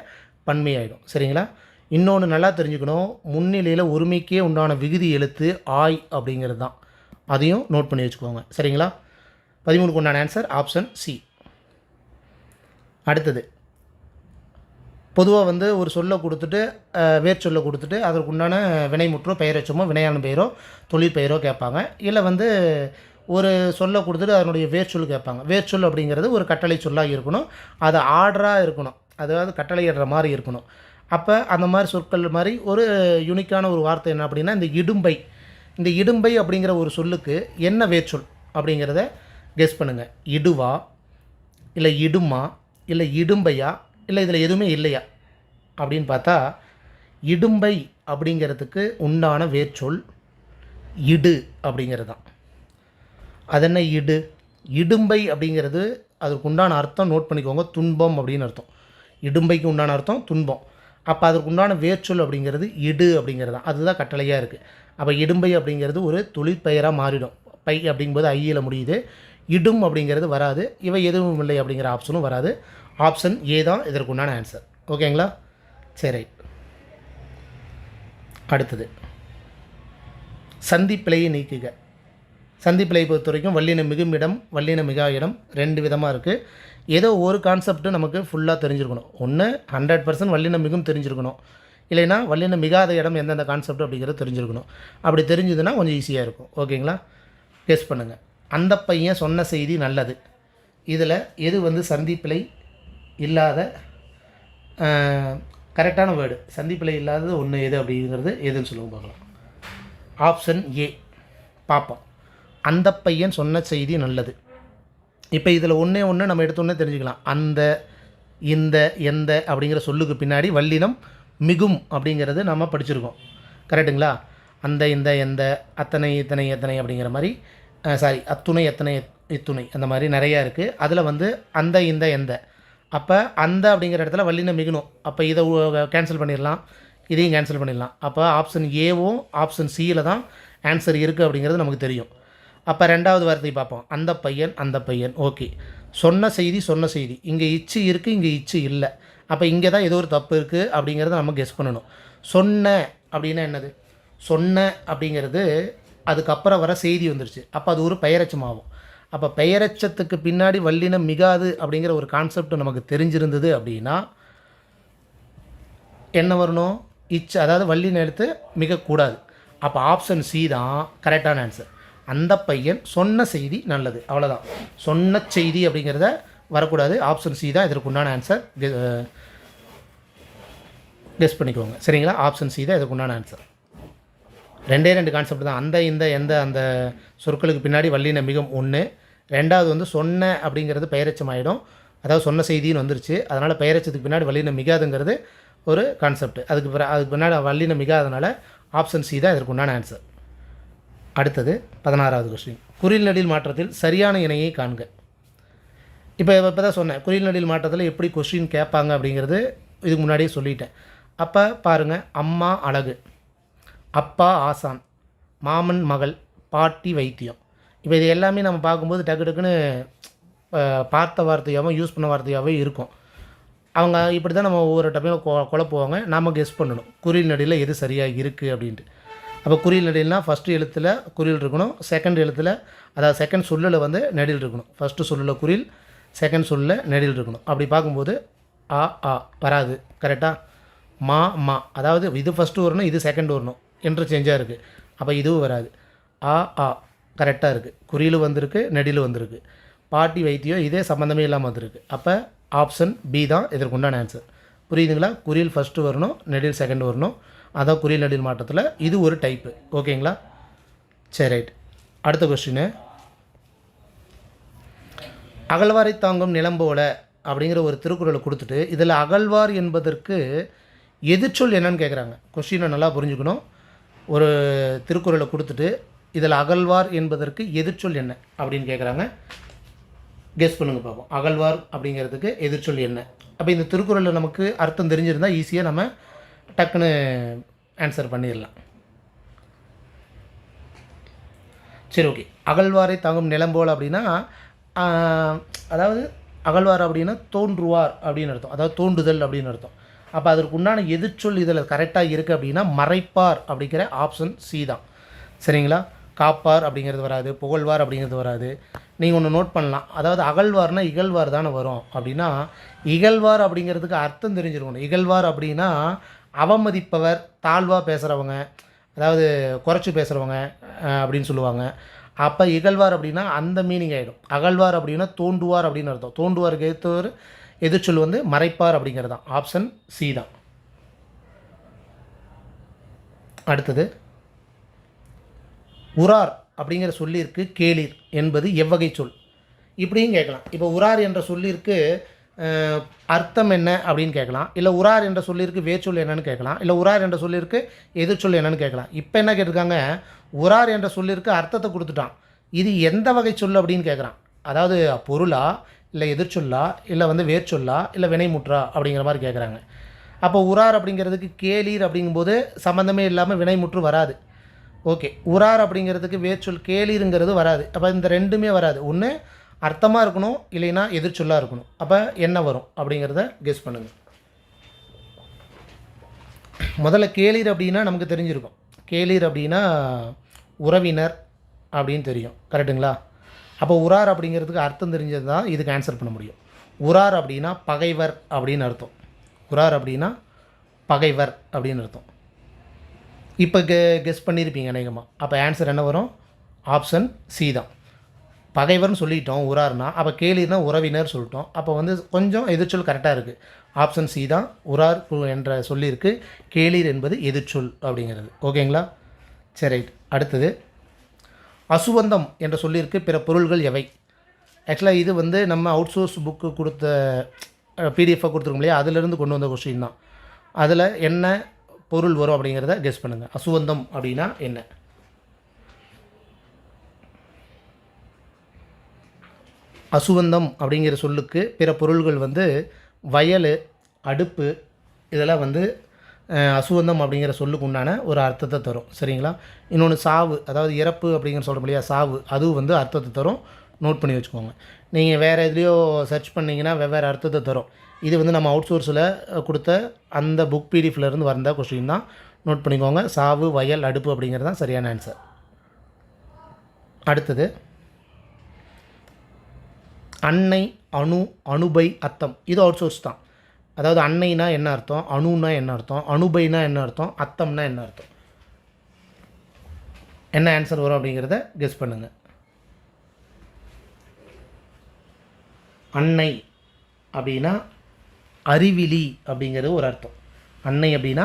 பன்மையாயிடும். சரிங்களா? இன்னொன்று நல்லா தெரிஞ்சுக்கணும், முன்னிலையில் ஒருமைக்கே உண்டான விகுதி எழுத்து ஆய் அப்படிங்கிறது தான். அதையும் நோட் பண்ணி வச்சுக்கோங்க. சரிங்களா? 13க்கு உண்டான ஆன்சர் ஆப்ஷன் சி. அடுத்தது பொதுவாக வந்து ஒரு சொல்லை கொடுத்துட்டு வேர் சொல்லை கொடுத்துட்டு அதற்கு உண்டான வினைமுற்றோ பெயரச்சமோ வினையான பெயரோ தொழிற்பெயரோ கேட்பாங்க. இல்லை வந்து ஒரு சொல்லை கொடுத்துட்டு அதனுடைய வேர்ச்சொல் கேட்பாங்க. வேர்ச்சொல் அப்படிங்கிறது ஒரு கட்டளை சொல்லாக இருக்கணும், அது ஆர்டராக இருக்கணும், அதாவது கட்டளையிடுற மாதிரி இருக்கணும். அப்போ அந்த மாதிரி சொற்கள் மாதிரி ஒரு யூனிக்கான ஒரு வார்த்தை என்ன அப்படின்னா இந்த இடும்பை. இந்த இடும்பை அப்படிங்கிற ஒரு சொல்லுக்கு என்ன வேர்ச்சொல் அப்படிங்கிறத கெஸ் பண்ணுங்கள். இடுவா, இல்லை இடுமா, இல்லை இடும்பையா, இல்லை இதில் எதுவுமே இல்லையா அப்படின்னு பார்த்தா இடும்பை அப்படிங்கிறதுக்கு உண்டான வேர்ச்சொல் இடு அப்படிங்கிறது தான். அது என்ன இடு? இடும்பை அப்படிங்கிறது அதுக்கு உண்டான அர்த்தம் நோட் பண்ணிக்கோங்க, துன்பம் அப்படின்னு அர்த்தம். இடும்பைக்கு உண்டான அர்த்தம் துன்பம். அப்போ அதற்கு உண்டான வேர்ச்சொல் அப்படிங்கிறது இடு அப்படிங்கிறது தான். அதுதான் கட்டளையாக இருக்குது. அப்போ இடும்பை அப்படிங்கிறது ஒரு தொழிற்பெயராக மாறிடும். பை அப்படிங்கும்போது ஐயில் முடியுது. இடும் அப்படிங்கிறது வராது. இவை எதுவும் இல்லை அப்படிங்கிற ஆப்ஷனும் வராது. ஆப்ஷன் ஏ தான் இதற்கு உண்டான ஆன்சர். ஓகேங்களா? சரி, அடுத்தது சந்திப்பிழையை நீக்குக. சந்திப்பிழையை பொறுத்த வரைக்கும் வல்லின மிகுமிடம் வல்லின மிகா இடம் 2 விதமாக இருக்குது. ஏதோ ஒரு கான்செப்ட்டு நமக்கு ஃபுல்லாக தெரிஞ்சிருக்கணும். ஒன்று 100% வல்லின மிகும் தெரிஞ்சிருக்கணும், இல்லைன்னா வல்லின மிகாத இடம் எந்தெந்த கான்செப்ட் அப்படிங்கிறது தெரிஞ்சிருக்கணும். அப்படி தெரிஞ்சதுன்னா கொஞ்சம் ஈஸியாக இருக்கும். ஓகேங்களா? கெஸ் பண்ணுங்கள். அந்த பையன் சொன்ன செய்தி நல்லது. இதில் எது வந்து சந்திப்பிழை இல்லாத கரெக்டான வேர்டு? சந்திப்பிழை இல்லாதது ஒன்று எது அப்படிங்கிறது எதுன்னு சொல்லுவோம் பார்க்கலாம். ஆப்ஷன் ஏ பார்ப்போம். அந்த பையன் சொன்ன செய்தி நல்லது. இப்போ இதில் ஒன்றே நம்ம எடுத்தோன்னே தெரிஞ்சுக்கலாம். அந்த, இந்த, எந்த அப்படிங்கிற சொல்லுக்கு பின்னாடி வல்லினம் மிகும் அப்படிங்கிறது நம்ம படிச்சிருக்கோம். கரெக்டுங்களா? அந்த, இந்த, எந்த, அத்தனை, இத்தனை, எத்தனை அப்படிங்கிற மாதிரி, அத்துணை, எத்தனை, இத்துணை, அந்த மாதிரி நிறையா இருக்குது. அதில் வந்து அந்த, இந்த, எந்த, அப்போ அந்த அப்படிங்கிற இடத்துல வல்லினம் மிகணும். அப்போ இதை கேன்சல் பண்ணிடலாம், இதையும் கேன்சல் பண்ணிடலாம். அப்போ ஆப்ஷன் ஏவும் ஆப்ஷன் சியில் தான் ஆன்சர் இருக்குது அப்படிங்கிறது நமக்கு தெரியும். அப்போ 2வது வார்த்தை பார்ப்போம். அந்த பையன், அந்த பையன். ஓகே, சொன்ன செய்தி, இங்கே இச்சு இருக்குது, இங்கே இச்சு இல்லை. அப்போ இங்கே தான் ஏதோ ஒரு தப்பு இருக்குது அப்படிங்கிறத நம்ம கெஸ் பண்ணணும். சொன்ன அப்படின்னா என்னது? சொன்ன அப்படிங்கிறது அதுக்கப்புறம் வர செய்தி வந்துருச்சு. அப்போ அது ஒரு பெயரச்சமாகும். அப்போ பெயரச்சத்துக்கு பின்னாடி வல்லினம் மிகாது அப்படிங்கிற ஒரு கான்செப்ட் நமக்கு தெரிஞ்சிருந்தது அப்படின்னா என்ன வரணும்? இச்சு, அதாவது வல்லினம் எடுத்து மிகக்கூடாது. அப்போ ஆப்ஷன் சி தான் கரெக்டான ஆன்சர். அந்த பையன் சொன்ன செய்தி நல்லது, அவ்வளோதான். சொன்ன செய்தி அப்படிங்கிறத வரக்கூடாது. ஆப்ஷன் சி தான் இதற்கு உண்டான ஆன்சர். கெஸ் பண்ணிக்கோங்க. சரிங்களா? ஆப்ஷன் சி தான் இதுக்கு உண்டான ஆன்சர். 2 கான்செப்ட் தான். அந்த இந்த எந்த அந்த சொற்களுக்கு பின்னாடி வல்லின மிகம் 1. 2வது வந்து சொன்ன அப்படிங்கிறது பெயரெச்சம் ஆகிடும். அதாவது சொன்ன செய்தின்னு வந்துருச்சு. அதனால் பெயரெச்சத்துக்கு பின்னாடி வல்லின மிகாதுங்கிறது ஒரு கான்செப்ட். அதுக்கு பின்னாடி வல்லின மிகாதனால ஆப்ஷன் சி தான் இதற்கு உண்டான ஆன்சர். அடுத்தது 16வது கொஸ்டின். குறில் நெடில் மாற்றத்தில் சரியான இணையை காண்க. இப்போ தான் சொன்னேன் குறில் நெடில் மாற்றத்தில் எப்படி கொஸ்டின் கேட்பாங்க அப்படிங்கிறது இதுக்கு முன்னாடியே சொல்லிட்டேன். அப்போ பாருங்கள், அம்மா அழகு, அப்பா ஆசான், மாமன் மகள், பாட்டி வைத்தியம். இப்போ இது எல்லாமே நம்ம பார்க்கும்போது டக்கு டக்குன்னு பார்த்த வார்த்தையாகவும் யூஸ் பண்ண வார்த்தையாகவே இருக்கும். அவங்க இப்படி தான் நம்ம ஒவ்வொரு டைமையும் குழப்புவாங்க. நாம் கெஸ் பண்ணணும் குறில் நெடியில் எது சரியாக இருக்குது அப்படின்ட்டு. அப்போ குறில் நெடில்னால் ஃபஸ்ட்டு எழுத்தில் குறில் இருக்கணும், செகண்ட் எழுத்தில் அதாவது செகண்ட் சொல்லில் வந்து நெடில் இருக்கணும். ஃபஸ்ட்டு சொல்லில் குறில், செகண்ட் சொல்லில் நெடில் இருக்கணும். அப்படி பார்க்கும்போது ஆ ஆ வராது. கரெக்டாக? மா மா அதாவது இது ஃபஸ்ட்டு வரணும், இது செகண்ட் வரணும், இன்டர்சேஞ்சாக இருக்குது. அப்போ இதுவும் வராது. ஆ ஆ கரெக்டாக இருக்குது. குறியில் வந்திருக்கு, நெடில் வந்திருக்கு. பாட்டி வைத்தியம் இதே சம்மந்தமே இல்லாமல் வந்திருக்கு. அப்போ ஆப்ஷன் பி தான் இதற்கு உண்டான ஆன்சர். புரியுதுங்களா? குறியில் ஃபஸ்ட்டு வரணும், நெடில் செகண்ட் வரணும். அதான் குறில் நெடில் மாற்றத்தில் இது ஒரு டைப்பு. ஓகேங்களா? சரி, ரைட். அடுத்த கொஸ்டின். அகழ்வாரை தாங்கும் நிலம்போல அப்படிங்கிற ஒரு திருக்குறளை கொடுத்துட்டு இதில் அகழ்வார் என்பதற்கு எதிர்ச்சொல் என்னன்னு கேட்குறாங்க. கொஸ்டினை நல்லா புரிஞ்சுக்கணும். ஒரு திருக்குறளை கொடுத்துட்டு இதில் அகழ்வார் என்பதற்கு எதிர்ச்சொல் என்ன அப்படின்னு கேட்குறாங்க. கெஸ் பண்ணுங்க பார்ப்போம். அகழ்வார் அப்படிங்கிறதுக்கு எதிர்ச்சொல் என்ன? அப்போ இந்த திருக்குறளில் நமக்கு அர்த்தம் தெரிஞ்சிருந்தால் ஈஸியாக நம்ம டக்குன்னு ஆன்சர் பண்ணிடலாம். சரி, ஓகே. அகழ்வாரை தாங்கும் நிலம்போல் அப்படின்னா அதாவது அகழ்வார் அப்படின்னா தோன்றுவார் அப்படின்னு அர்த்தம். அதாவது தோன்றுதல் அப்படின்னு அர்த்தம். அப்போ அதற்கு உண்டான எதிர்ச்சொல் இதில் கரெக்டாக இருக்குது அப்படின்னா மறைப்பார் அப்படிங்கிற ஆப்ஷன் சி தான். சரிங்களா? காப்பார் அப்படிங்கிறது வராது, புகழ்வார் அப்படிங்கிறது வராது. நீங்கள் ஒன்று நோட் பண்ணலாம். அதாவது அகழ்வார்னா இகழ்வார் தானே வரும். அப்படின்னா இகழ்வார் அப்படிங்கிறதுக்கு அர்த்தம் தெரிஞ்சிருக்கணும். இகழ்வார் அப்படின்னா அவமதிப்பவர், தாழ்வாக பேசுகிறவங்க, அதாவது குறைச்சி பேசுகிறவங்க அப்படின்னு சொல்லுவாங்க. அப்போ இகழ்வார் அப்படின்னா அந்த மீனிங் ஆகிடும். அகழ்வார் அப்படின்னா தோண்டுவார் அப்படின்னு அர்த்தம். தோண்டுவாருக்கு ஏற்றவர் எதிர்ச்சொல் வந்து மறைப்பார் அப்படிங்கிறது தான். ஆப்ஷன் சி தான். அடுத்தது உரார் அப்படிங்கிற சொல்லிற்கு கேளிர் என்பது எவ்வகை சொல்? இப்படியும் கேட்கலாம். இப்போ உரார் என்ற சொல்லிற்கு அர்த்தம் என்ன அப்படின்னு கேட்கலாம். இல்லை உரார் என்ற சொல்லிற்கு வேர்ச்சொல் என்னன்னு கேட்கலாம். இல்லை உரார் என்ற சொல்லிற்கு எதிர்ச்சொல் என்னன்னு கேட்கலாம். இப்போ என்ன கேட்டிருக்காங்க, உரார் என்ற சொல்லிற்கு அர்த்தத்தை கொடுத்துட்டான். இது எந்த வகை சொல் அப்படின்னு கேட்குறான். அதாவது பொருளா, இல்லை எதிர்ச்சொல்லா, இல்லை வந்து வேர்ச்சொல்லா, இல்லை வினைமுற்றா அப்படிங்கிற மாதிரி கேட்குறாங்க. அப்போ உரார் அப்படிங்கிறதுக்கு கேளீர் அப்படிங்கும்போது சம்மந்தமே இல்லாமல் வினைமுற்று வராது. ஓகே. உரார் அப்படிங்கிறதுக்கு வேர்ச்சொல் கேளீருங்கிறது வராது. அப்போ இந்த ரெண்டுமே வராது. ஒன்று அர்த்தமாக இருக்கணும், இல்லைன்னா எதிர்ச்சொல்லாக இருக்கணும். அப்போ என்ன வரும் அப்படிங்கிறத கெஸ் பண்ணுங்கள். முதல்ல கேளீர் அப்படின்னா நமக்கு தெரிஞ்சிருக்கும். கேளீர் அப்படின்னா உறவினர் அப்படின்னு தெரியும். கரெக்டுங்களா? அப்போ உரார் அப்படிங்கிறதுக்கு அர்த்தம் தெரிஞ்சது தான் இதுக்கு ஆன்சர் பண்ண முடியும். உரார் அப்படின்னா பகைவர் அப்படின்னு அர்த்தம். உரார் அப்படின்னா பகைவர் அப்படின்னு அர்த்தம். இப்போ கெஸ் பண்ணியிருப்பீங்க அநேகமாக. அப்போ ஆன்சர் என்ன வரும்? ஆப்ஷன் சி தான். பகைவர்னு சொல்லிட்டோம் உரார்னா. அப்போ கேளீர்னா உறவினர் சொல்லிட்டோம். அப்போ வந்து கொஞ்சம் எதிர்ச்சொல் கரெக்டாக இருக்குது. ஆப்ஷன் சி தான். உரார் என்ற சொல்லியிருக்கு, கேளீர் என்பது எதிர்ச்சொல் அப்படிங்கிறது. ஓகேங்களா? சரி, ரைட். அடுத்தது அசுவந்தம் என்ற சொல்லியிருக்கு பிற பொருள்கள் எவை? ஆக்சுவலாக இது வந்து நம்ம அவுட் சோர்ஸ் புக்கு கொடுத்த பிடிஎஃபாக கொடுத்துருக்கோம் இல்லையா, அதிலிருந்து கொண்டு வந்த கொஸ்டின் தான். அதில் என்ன பொருள் வரும் அப்படிங்கிறத கெஸ் பண்ணுங்கள். அசுவந்தம் அப்படின்னா என்ன? அசுவந்தம் அப்படிங்கிற சொல்லுக்கு பிற பொருள்கள் வந்து வயல், அடுப்பு, இதெல்லாம் வந்து அசுவந்தம் அப்படிங்கிற சொல்லுக்கு உண்டான ஒரு அர்த்தத்தை தரும். சரிங்களா? இன்னொன்று சாவு, அதாவது இறப்பு அப்படிங்கிற சொல்கிறோம் இல்லையா, சாவு, அதுவும் வந்து அர்த்தத்தை தரும். நோட் பண்ணி வச்சுக்கோங்க. நீங்கள் வேறு எதுலேயோ சர்ச் பண்ணிங்கன்னா வெவ்வேறு அர்த்தத்தை தரும். இது வந்து நம்ம அவுட் சோர்ஸில் கொடுத்த அந்த புக் பிடிஎஃப்லேருந்து வந்த கொஸ்டின் தான். நோட் பண்ணிக்கோங்க. சாவு, வயல், அடுப்பு அப்படிங்கிறது தான் சரியான ஆன்சர். அடுத்தது அன்னை, அணு, அணுபை, அத்தம். இது அவுட் சோர்ஸ் தான். அதாவது அன்னைனா என்ன அர்த்தம், அணுனா என்ன அர்த்தம், அணுபைனா என்ன அர்த்தம், அத்தம்னா என்ன அர்த்தம்? என்ன ஆன்சர் வரும் அப்படிங்கிறத கெஸ் பண்ணுங்கள். அன்னை அப்படின்னா அறிவிலி அப்படிங்கிறது ஒரு அர்த்தம். அன்னை அப்படின்னா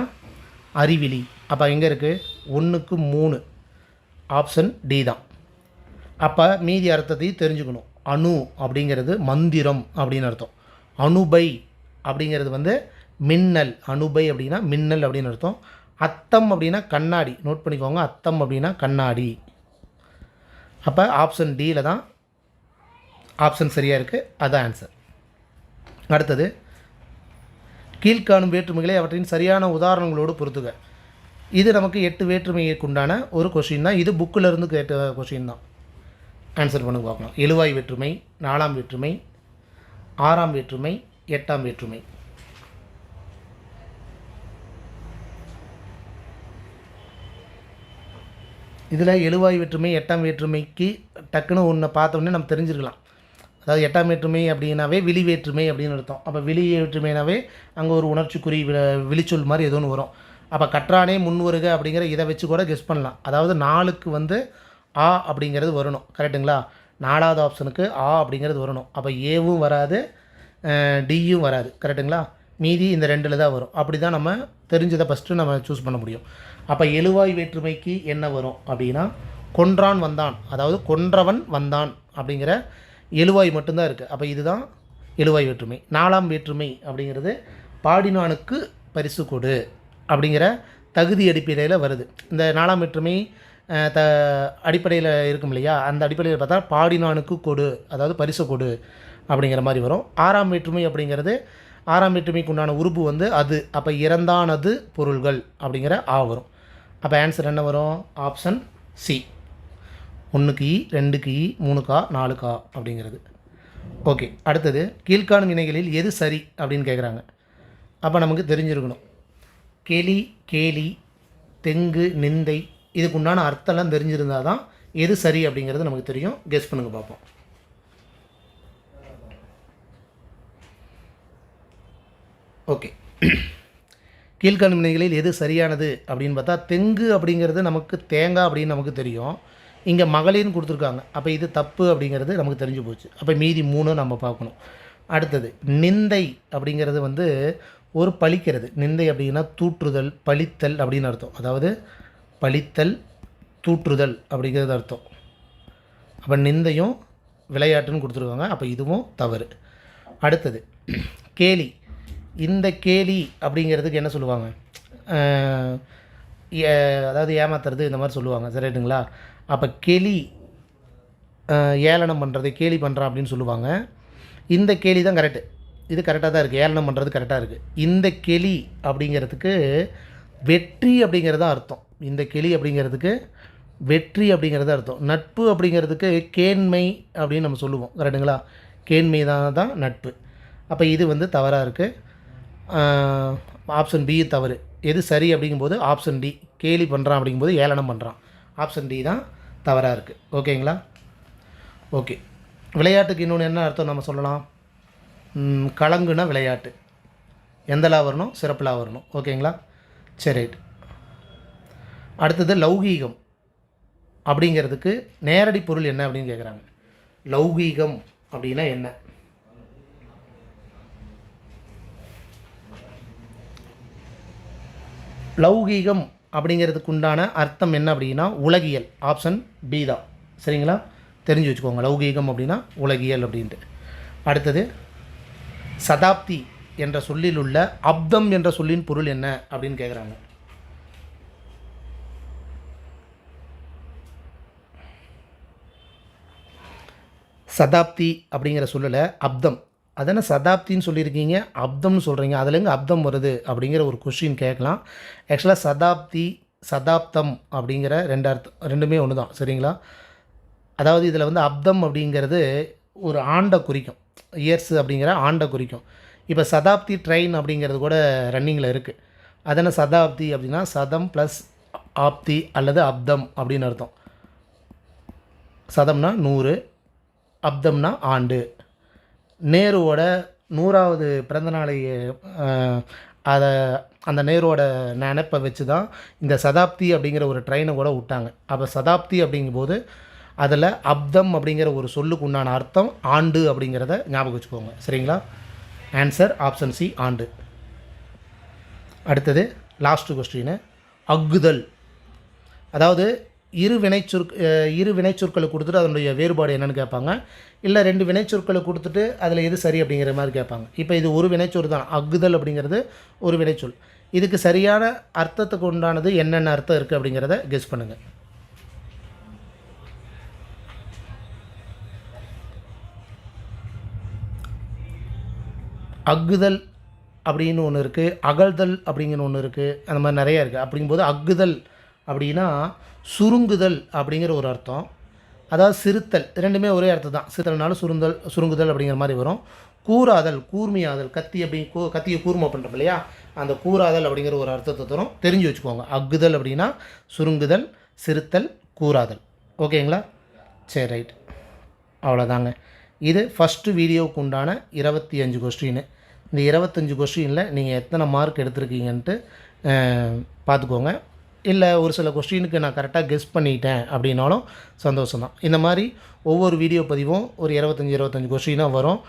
அறிவிலி. அப்போ எங்கே இருக்குது? 1க்கு 3 ஆப்ஷன் டி தான். அப்போ மீதி அர்த்தத்தையும் தெரிஞ்சுக்கணும். அணு அப்படிங்கிறது மந்திரம் அப்படின்னு அர்த்தம். அணுபை அப்படிங்கிறது வந்து மின்னல். அணுபை அப்படின்னா மின்னல் அப்படின்னு அர்த்தம். அத்தம் அப்படின்னா கண்ணாடி. நோட் பண்ணிக்கோங்க, அத்தம் அப்படின்னா கண்ணாடி. அப்போ ஆப்ஷன் டியில் தான் ஆப்ஷன் சரியாக இருக்குது. அதுதான் ஆன்சர். அடுத்தது, கீழ்காணும் வேற்றுமைகளை அவற்றின் சரியான உதாரணங்களோடு பொறுத்துக. இது நமக்கு 8 வேற்றுமைக்கு உண்டான ஒரு கொஷின் தான். இது புக்கில் இருந்து கேட்ட கொஷின் தான். ஆன்சர் பண்ணி பார்க்கலாம். எழுவாய் வேற்றுமை, 4ஆம் வேற்றுமை, 6ஆம் வேற்றுமை, 8ஆம் வேற்றுமை. இதில் எழுவாய் வேற்றுமை 8ஆம் வேற்றுமைக்கு டக்குன்னு ஒன்றை பார்த்தோன்னே நம்ம தெரிஞ்சிருக்கலாம். அதாவது 8ஆம் வேற்றுமை அப்படின்னாவே விழி வேற்றுமை அப்படின்னு அர்த்தம். அப்போ விழி வேற்றுமைனாவே அங்கே ஒரு உணர்ச்சிக்குறி விழிச்சொல் மாதிரி ஏதோ ஒன்று வரும். அப்போ கற்றானே முன்வருக அப்படிங்கிற இதை வச்சு கூட கெஸ் பண்ணலாம். அதாவது 4க்கு வந்து ஆ அப்படிங்கிறது வரணும். கரெக்டுங்களா? 4வது ஆப்ஷனுக்கு ஆ அப்படிங்கிறது வரணும். அப்போ ஏவும் வராது, டியும் வராது. கரெக்டுங்களா? மீதி இந்த 2ல் தான் வரும். அப்படி தான் நம்ம தெரிஞ்சதை ஃபஸ்ட்டு நம்ம சூஸ் பண்ண முடியும். அப்போ எழுவாய் வேற்றுமைக்கு என்ன வரும் அப்படின்னா கொன்றான் வந்தான், அதாவது கொன்றவன் வந்தான் அப்படிங்கிற எழுவாய் மட்டும்தான் இருக்குது. அப்போ இதுதான் எழுவாய் வேற்றுமை. 4ஆம் வேற்றுமை அப்படிங்கிறது பாடினானுக்கு பரிசு கொடு அப்படிங்கிற தகுதி அடிப்படையில் வருது. இந்த 4ஆம் வேற்றுமை அடிப்படையில் இருக்கும் இல்லையா? அந்த அடிப்படையில் பார்த்தா பாடினானுக்கு கொடு, அதாவது பரிசு கொடு அப்படிங்கிற மாதிரி வரும். 6ஆம் வேற்றுமை அப்படிங்கிறது 6ஆம் வேற்றுமைக்கு உண்டான உறுப்பு வந்து அது. அப்போ இறந்தானது பொருள்கள் அப்படிங்கிற ஆ வரும். அப்போ ஆன்சர் என்ன வரும்? Option C. 1க்கு இ, 2க்கு இ, 3க்கு ஆ, 4க்கு ஆ அப்படிங்கிறது. ஓகே. அடுத்தது, கீழ்காணும் வினைகளில் எது சரி அப்படின்னு கேட்குறாங்க. அப்போ நமக்கு தெரிஞ்சிருக்கணும். கேலி, கேலி, தெங்கு, நிந்தை, இதுக்கு உண்டான அர்த்தம்லாம் தெரிஞ்சிருந்தால் தான் எது சரி அப்படிங்கிறது நமக்கு தெரியும். கெஸ் பண்ணுங்க பார்ப்போம். ஓகே. கீழ்காணும் வினைகளில் எது சரியானது அப்படின்னு பார்த்தா தெங்கு அப்படிங்கிறது நமக்கு தேங்காய் அப்படின்னு நமக்கு தெரியும். இங்கே மகளிர்னு கொடுத்துருக்காங்க. அப்போ இது தப்பு அப்படிங்கிறது நமக்கு தெரிஞ்சு போச்சு. அப்போ மீதி 3 நம்ம பார்க்கணும். அடுத்தது, நிந்தை அப்படிங்கிறது வந்து ஒரு பழிக்கிறது. நிந்தை அப்படின்னா தூற்றுதல், பழித்தல் அப்படின்னு அர்த்தம். அதாவது பழித்தல், தூற்றுதல் அப்படிங்கிறது அர்த்தம். அப்போ நிந்தையும் விளையாட்டுன்னு கொடுத்துருக்காங்க. அப்போ இதுவும் தவறு. அடுத்தது, கேலி. இந்த கேலி அப்படிங்கிறதுக்கு என்ன சொல்லுவாங்க? அதாவது ஏமாத்துறது இந்த மாதிரி சொல்லுவாங்க. சரிங்களா? அப்போ கேலி ஏளனம் பண்ணுறது, கேலி பண்ணுறான் அப்படின்னு சொல்லுவாங்க. இந்த கேலி தான் கரெக்டு. இது கரெக்டாக தான் இருக்குது. ஏளனம் பண்ணுறது கரெக்டாக இருக்குது. இந்த கேலி அப்படிங்கிறதுக்கு வெற்றி அப்படிங்கிறது தான் அர்த்தம். இந்த கேலி அப்படிங்கிறதுக்கு வெற்றி அப்படிங்கிறது அர்த்தம். நட்பு அப்படிங்கிறதுக்கு கேண்மை அப்படின்னு நம்ம சொல்லுவோம். கரெக்டுங்களா? கேண்மை தான் நட்பு. அப்போ இது வந்து தவறாக இருக்குது. ஆப்ஷன் பி தவறு. எது சரி அப்படிங்கும்போது ஆப்ஷன் டி. கேலி பண்ணுறான் அப்படிங்கும்போது ஏளனம் பண்ணுறான். ஆப்ஷன் டி தான் தவறாக இருக்குது. ஓகேங்களா? ஓகே. விளையாட்டுக்கு இன்னொன்று என்ன அர்த்தம் நம்ம சொல்லலாம்? கலங்குனா விளையாட்டு. எந்தலா வரணும்? சிறப்புலா வரணும். ஓகேங்களா? சரி, ரைட். அடுத்தது, லௌகீகம் அப்படிங்கிறதுக்கு நேரடி பொருள் என்ன அப்படின்னு கேட்குறாங்க. லௌகீகம் அப்படின்னா என்ன? லௌகீகம் அப்படிங்கிறதுக்கு உண்டான அர்த்தம் என்ன அப்படின்னா உலகியல். ஆப்ஷன் பி தான். சரிங்களா? தெரிஞ்சு வச்சுக்கோங்க. லௌகீகம் அப்படின்னா உலகியல் அப்படின்ட்டு. அடுத்தது, சதாப்தி என்ற சொல்லில் உள்ள அப்தம் என்ற சொல்லின் பொருள் என்ன அப்படின்னு கேட்குறாங்க. சதாப்தி அப்படிங்கிற சொல்லில் அப்தம், அதனால் சதாப்தின்னு சொல்லியிருக்கீங்க, அப்தம்னு சொல்கிறீங்க, அதில் எங்கே அப்தம் வருது அப்படிங்கிற ஒரு கொஷின் கேட்கலாம். ஆக்சுவலாக சதாப்தி, சதாப்தம் அப்படிங்கிற ரெண்டுமே ஒன்று தான். சரிங்களா? அதாவது இதில் வந்து அப்தம் அப்படிங்கிறது ஒரு ஆண்டை குறிக்கும். இயர்ஸ் அப்படிங்கிற ஆண்டை குறிக்கும். இப்போ சதாப்தி ட்ரெயின் அப்படிங்கிறது கூட ரன்னிங்கில் இருக்குது. அதனால் சதாப்தி அப்படின்னா சதம் ப்ளஸ் ஆப்தி அல்லது அப்தம் அப்படின்னு அர்த்தம். சதம்னா 100, அப்தம்னா ஆண்டு. நேருவோட 100வது பிறந்தநாளை அந்த நேருவோட நினைப்பை வச்சு தான் இந்த சதாப்தி அப்படிங்கிற ஒரு ட்ரெயினை கூட விட்டாங்க. அப்போ சதாப்தி அப்படிங்கும்போது அதில் அப்தம் அப்படிங்கிற ஒரு சொல்லுக்கு உண்டான அர்த்தம் ஆண்டு அப்படிங்கிறத ஞாபகம் வச்சுக்கோங்க. சரிங்களா? ஆன்சர் ஆப்ஷன் சி, ஆண்டு. அடுத்தது லாஸ்ட்டு கொஸ்டின், அக்குதல். அதாவது இரு வினைச்சொற்களை கொடுத்துட்டு அதனுடைய வேறுபாடு என்னென்னு கேட்பாங்க. இல்லை 2 வினைச்சொற்களை கொடுத்துட்டு அதில் எது சரி அப்படிங்கிற மாதிரி கேட்பாங்க. இப்போ இது ஒரு வினைச்சொல் தான். அக்குதல் அப்படிங்கிறது ஒரு வினைச்சொல். இதுக்கு சரியான அர்த்தத்துக்கு உண்டானது என்னென்ன அர்த்தம் இருக்குது அப்படிங்கிறத கெஸ் பண்ணுங்கள். அக்குதல் அப்படின்னு ஒன்று இருக்குது, அகழ்தல் அப்படிங்கிற ஒன்று இருக்குது, அந்த மாதிரி நிறையா இருக்குது. அப்படிங்கும்போது அக்குதல் அப்படின்னா சுருங்குதல் அப்படிங்கிற ஒரு அர்த்தம். அதாவது சிறுத்தல், ரெண்டுமே ஒரே அர்த்தம் தான். சிறுத்தல்னாலும் சுருங்குதல் அப்படிங்கிற மாதிரி வரும். கூறாதல், கூர்மையாதல், கத்தியை கூர்மை பண்ணுறோம் இல்லையா, அந்த கூறாதல் அப்படிங்கிற ஒரு அர்த்தத்தை தரும். தெரிஞ்சு வச்சுக்கோங்க. அக்குதல் அப்படின்னா சுருங்குதல், சிறுத்தல், கூறாதல். ஓகேங்களா? சரி, ரைட். அவ்வளோதாங்க. இது ஃபஸ்ட்டு வீடியோவுக்கு உண்டான 25 கொஸ்டின். இந்த 25 கொஸ்டினில் நீங்கள் எத்தனை மார்க் எடுத்திருக்கீங்கன்ட்டு பார்த்துக்கோங்க. இல்லை ஒரு சில கொஸ்டினுக்கு நான் கரெக்டாக கெஸ் பண்ணிட்டேன் அப்படின்னாலும் சந்தோஷம் தான். இந்த மாதிரி ஒவ்வொரு வீடியோ பதிவும் ஒரு 25 கொஸ்டினாக வரும்.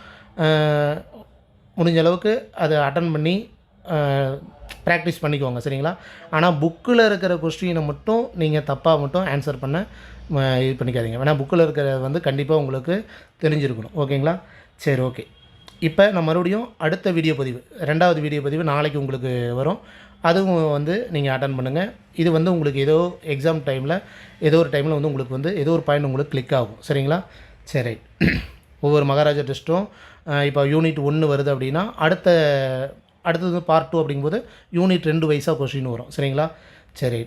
முடிஞ்ச அளவுக்கு அதை அட்டன் பண்ணி ப்ராக்டிஸ் பண்ணிக்கோங்க, சரிங்களா? ஆனால் புக்கில் இருக்கிற கொஸ்டினை மட்டும் நீங்கள் தப்பாக மட்டும் ஆன்சர் பண்ண இது பண்ணிக்காதீங்க. வேணால் புக்கில் இருக்கிறது கண்டிப்பாக உங்களுக்கு தெரிஞ்சிருக்கணும். ஓகேங்களா? சரி, ஓகே. இப்போ நான் மறுபடியும் அடுத்த வீடியோ பதிவு, 2வது வீடியோ பதிவு நாளைக்கு உங்களுக்கு வரும். அதுவும் நீங்கள் அட்டன் பண்ணுங்கள். இது உங்களுக்கு ஏதோ எக்ஸாம் டைமில் ஏதோ ஒரு டைமில் உங்களுக்கு ஏதோ ஒரு பாயிண்ட் உங்களுக்கு கிளிக் ஆகும், சரிங்களா? சரி. ஒவ்வொரு மகாராஜா டெஸ்ட்டும் இப்போ யூனிட் 1 வருது அப்படின்னா அடுத்தது பார்ட் 2 அப்படிங்கும்போது யூனிட் 2 வைஸாக கொஸ்டின் வரும், சரிங்களா? சரி.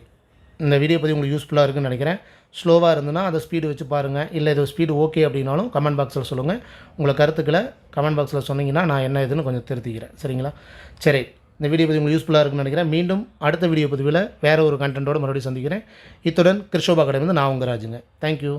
இந்த வீடியோ பற்றி உங்களுக்கு யூஸ்ஃபுல்லாக இருக்குன்னு நினைக்கிறேன். ஸ்லோவாக இருந்ததுன்னா அதை ஸ்பீடு வச்சு பாருங்கள். இல்லை இது ஸ்பீடு ஓகே அப்படின்னாலும் கமெண்ட் பாக்ஸில் சொல்லுங்கள். உங்களை கருத்துக்களை கமெண்ட் பாக்ஸில் சொன்னீங்கன்னா நான் என்ன இதுன்னு கொஞ்சம் திருத்திக்கிறேன், சரிங்களா? சரி. இந்த வீடியோ பற்றி உங்களுக்கு யூஸ்ஃபுல்லாக இருக்குன்னு நினைக்கிறேன். மீண்டும் அடுத்த வீடியோ பதிவில் வேறு ஒரு கண்டென்ட்டோடு மறுபடியும் சந்திக்கிறேன். இத்துடன் கிருஷோபா அகாடமி நான் உங்கள் ராஜுங்க. தேங்க்யூ.